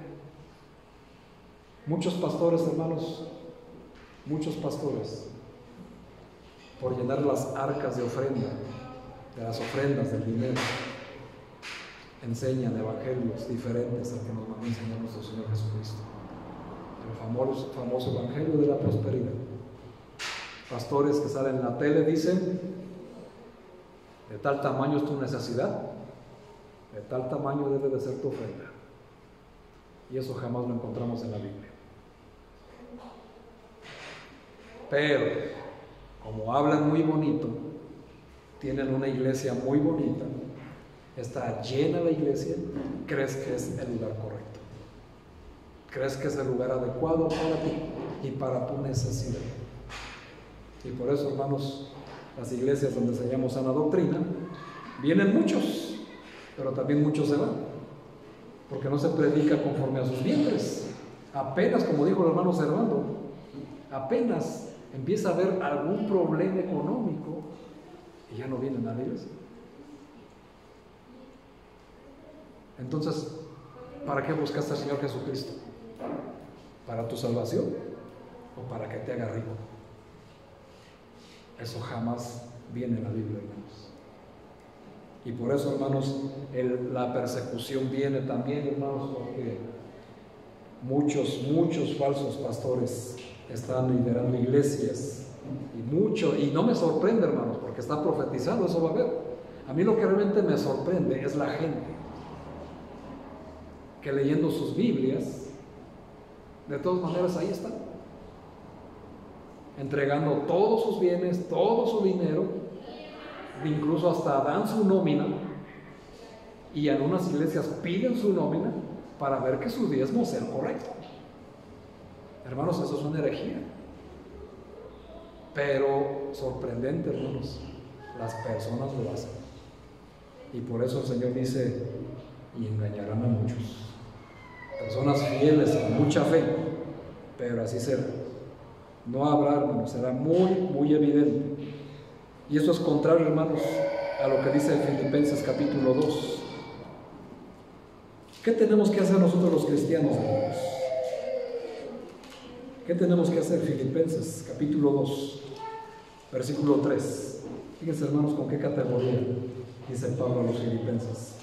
Muchos pastores, hermanos, muchos pastores, por llenar las arcas de ofrenda, de las ofrendas del dinero, enseñan evangelios diferentes al que nos mandó a enseñar nuestro Señor Jesucristo. El famoso evangelio de la prosperidad. Pastores que salen en la tele dicen: de tal tamaño es tu necesidad, de tal tamaño debe de ser tu ofrenda. Y eso jamás lo encontramos en la Biblia. Pero, como hablan muy bonito, tienen una iglesia muy bonita, está llena la iglesia, crees que es el lugar correcto, crees que es el lugar adecuado para ti y para tu necesidad. Y por eso, hermanos, las iglesias donde enseñamos sana doctrina, vienen muchos, pero también muchos se van, porque no se predica conforme a sus vientres. Apenas, como dijo el hermano Servando, apenas empieza a haber algún problema económico y ya no vienen a la iglesia. Entonces, ¿para qué buscaste al Señor Jesucristo? ¿Para tu salvación o para que te haga rico? Eso jamás viene en la Biblia, hermanos. Y por eso, hermanos, la persecución viene también, hermanos, porque muchos falsos pastores están liderando iglesias, y no me sorprende, hermanos, porque está profetizando, eso va a haber. A mí lo que realmente me sorprende es la gente que leyendo sus Biblias, de todas maneras ahí están, entregando todos sus bienes, todo su dinero, incluso hasta dan su nómina, y en unas iglesias piden su nómina para ver que su diezmo sea correcto. Hermanos, eso es una herejía. Pero sorprendente, hermanos, las personas lo hacen. Y por eso el Señor dice: y engañarán a muchos. Personas fieles, con mucha fe, pero así será. No habrá, hermanos, será muy evidente. Y esto es contrario, hermanos, a lo que dice Filipenses capítulo 2. ¿Qué tenemos que hacer nosotros los cristianos, hermanos? ¿Qué tenemos que hacer? Filipenses, capítulo 2, versículo 3. Fíjense, hermanos, con qué categoría dice Pablo a los filipenses.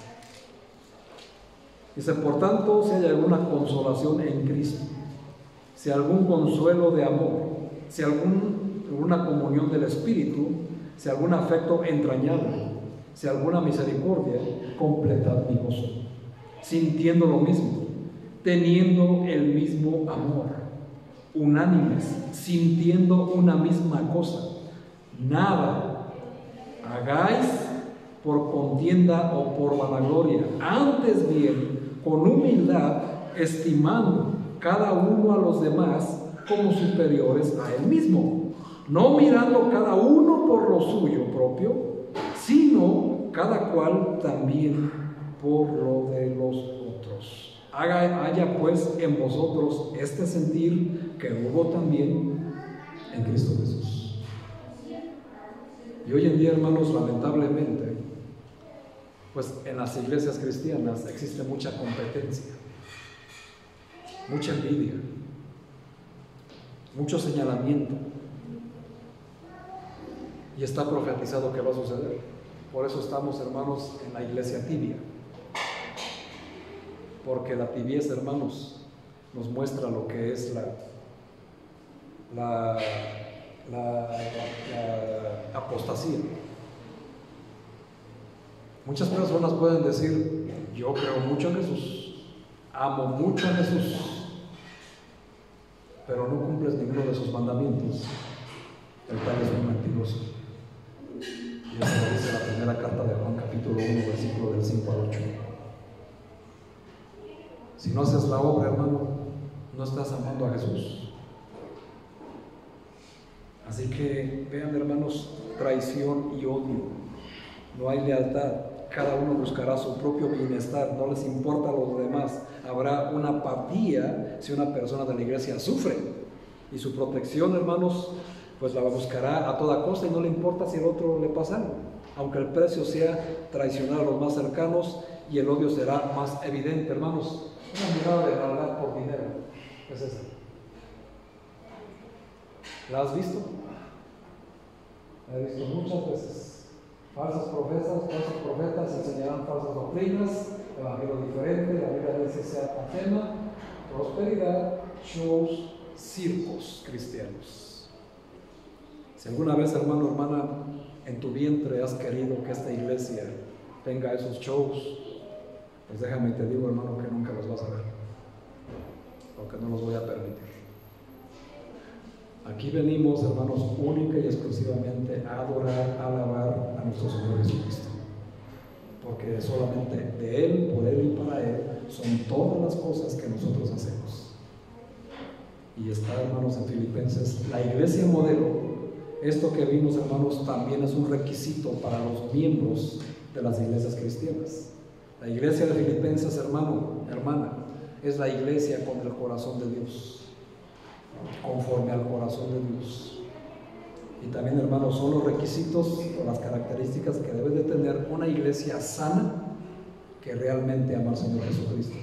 Dice: por tanto, si hay alguna consolación en Cristo, si algún consuelo de amor, si alguna comunión del Espíritu, si algún afecto entrañable, si alguna misericordia, completad mi gozo, sintiendo lo mismo, teniendo el mismo amor, unánimes, sintiendo una misma cosa. Nada hagáis por contienda o por vanagloria, antes bien con humildad, estimando cada uno a los demás como superiores a él mismo, no mirando cada uno por lo suyo propio, sino cada cual también por lo de los otros. Haya pues en vosotros este sentir que hubo también en Cristo Jesús. Y hoy en día, hermanos, lamentablemente, pues en las iglesias cristianas existe mucha competencia, mucha envidia, mucho señalamiento, y está profetizado que va a suceder. Por eso estamos, hermanos, en la iglesia tibia, porque la tibieza, hermanos, nos muestra lo que es la apostasía. Muchas personas pueden decir: yo creo mucho en Jesús, amo mucho a Jesús, pero no cumples ninguno de sus mandamientos. El tal es un mentiroso. Y eso lo dice la primera carta de Juan, capítulo 1, versículo del 5 al 8. Si no haces la obra, hermano, no estás amando a Jesús. Así que vean, hermanos, traición y odio. No hay lealtad. Cada uno buscará su propio bienestar. No les importa a los demás. Habrá una apatía si una persona de la iglesia sufre. Y su protección, hermanos, pues la buscará a toda costa y no le importa si el otro le pasa algo. Aunque el precio sea traicionar a los más cercanos y el odio será más evidente, hermanos. Una mirada de maldad por dinero es esa. ¿La has visto? La he visto muchas veces. Falsos profetas enseñarán falsas doctrinas, evangelio diferente, la Biblia dice sea patema, prosperidad, shows, circos cristianos. Si alguna vez, hermano, hermana, en tu vientre has querido que esta iglesia tenga esos shows, pues déjame y te digo, hermano, que nunca los vas a ver, porque no los voy a permitir. Aquí venimos, hermanos, única y exclusivamente a adorar, a alabar a nuestro Señor Jesucristo, porque solamente de Él, por Él y para Él son todas las cosas que nosotros hacemos. Y está, hermanos, en Filipenses, la iglesia modelo. Esto que vimos, hermanos, también es un requisito para los miembros de las iglesias cristianas. La iglesia de Filipenses, hermano, hermana, es la iglesia con el corazón de Dios, conforme al corazón de Dios. Y también, hermanos, son los requisitos o las características que debe de tener una iglesia sana que realmente ama al Señor Jesucristo.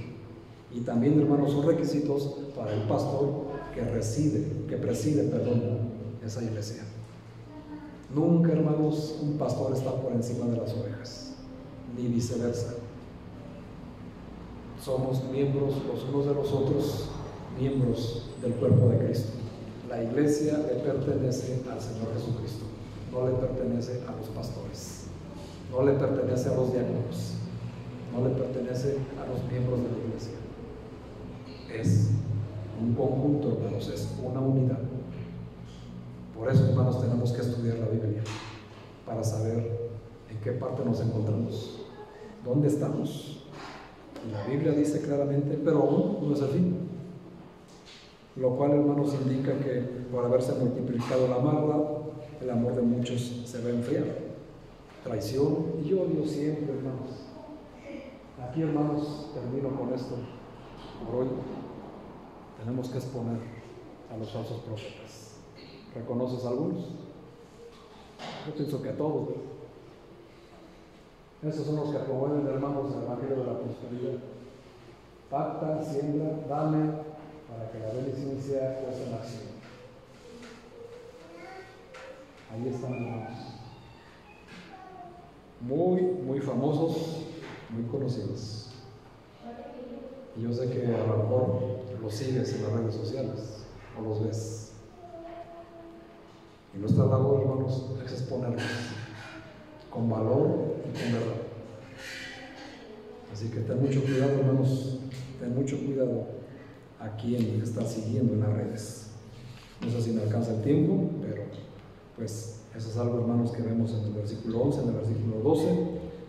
Y también, hermanos, son requisitos para el pastor que preside esa iglesia. Nunca, hermanos, un pastor está por encima de las ovejas, ni viceversa. Somos miembros los unos de los otros, miembros del cuerpo de Cristo. La iglesia le pertenece al Señor Jesucristo, no le pertenece a los pastores, no le pertenece a los diáconos, no le pertenece a los miembros de la iglesia. Es un conjunto, hermanos, es una unidad. Por eso, hermanos, tenemos que estudiar la Biblia para saber en qué parte nos encontramos, dónde estamos. La Biblia dice claramente, pero aún no es el fin. Lo cual, hermanos, indica que por haberse multiplicado la maldad, el amor de muchos se va a enfriar. Traición y odio siempre, hermanos. Aquí, hermanos, termino con esto. Por hoy tenemos que exponer a los falsos profetas. ¿Reconoces algunos? Yo pienso que a todos, ¿no? Esos son los que promueven, hermanos, el evangelio de la prosperidad. Pacta, siembra, dame, para que la bendición sea puesta en acción. Ahí están, hermanos. Muy famosos, muy conocidos. Y yo sé que a lo mejor los sigues en las redes sociales o los ves. Y nuestra labor, hermanos, es exponerlos con valor y con verdad. Así que ten mucho cuidado, hermanos, ten mucho cuidado a quien está siguiendo en las redes. No sé si me alcanza el tiempo, pero pues eso es algo, hermanos, que vemos en el versículo 11, en el versículo 12.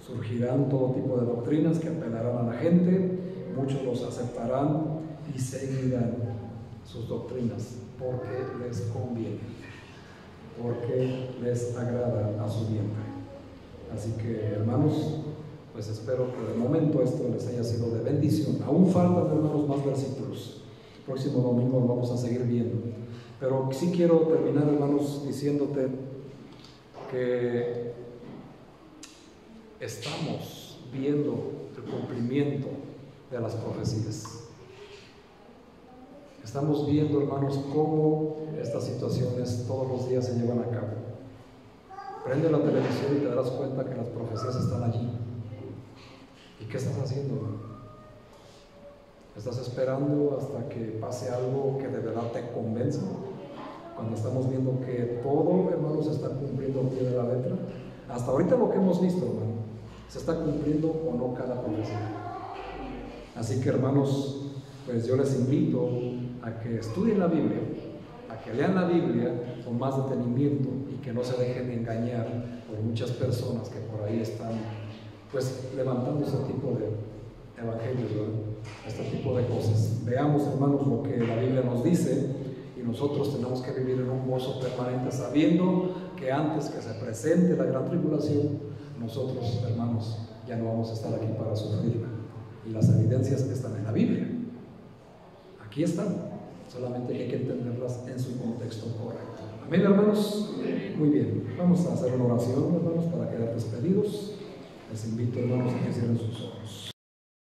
Surgirán todo tipo de doctrinas que apelarán a la gente, muchos los aceptarán y seguirán sus doctrinas porque les conviene, porque les agrada a su vientre. Así que, hermanos, pues espero que de momento esto les haya sido de bendición. Aún faltan, hermanos, más versículos. El próximo domingo los vamos a seguir viendo. Pero sí quiero terminar, hermanos, diciéndote que estamos viendo el cumplimiento de las profecías. Estamos viendo, hermanos, cómo estas situaciones todos los días se llevan a cabo. Prende la televisión y te darás cuenta que las profecías están allí. ¿Y qué estás haciendo, hermano? ¿Estás esperando hasta que pase algo que de verdad te convenza? Cuando estamos viendo que todo, hermano, se está cumpliendo al pie de la letra. Hasta ahorita lo que hemos visto, hermano, se está cumpliendo o no cada profecía. Así que, hermanos, pues yo les invito a que estudien la Biblia, a que lean la Biblia con más detenimiento y que no se dejen engañar por muchas personas que por ahí están pues levantando este tipo de evangelios, ¿verdad? Este tipo de cosas. Veamos, hermanos, lo que la Biblia nos dice, y nosotros tenemos que vivir en un gozo permanente sabiendo que antes que se presente la gran tribulación, nosotros, hermanos, ya no vamos a estar aquí para sufrirla. Y las evidencias están en la Biblia. Aquí están, solamente hay que entenderlas en su contexto correcto. Amén, hermanos. Muy bien, vamos a hacer una oración, hermanos, para quedar despedidos. Les invito, hermanos, a que cierren sus ojos.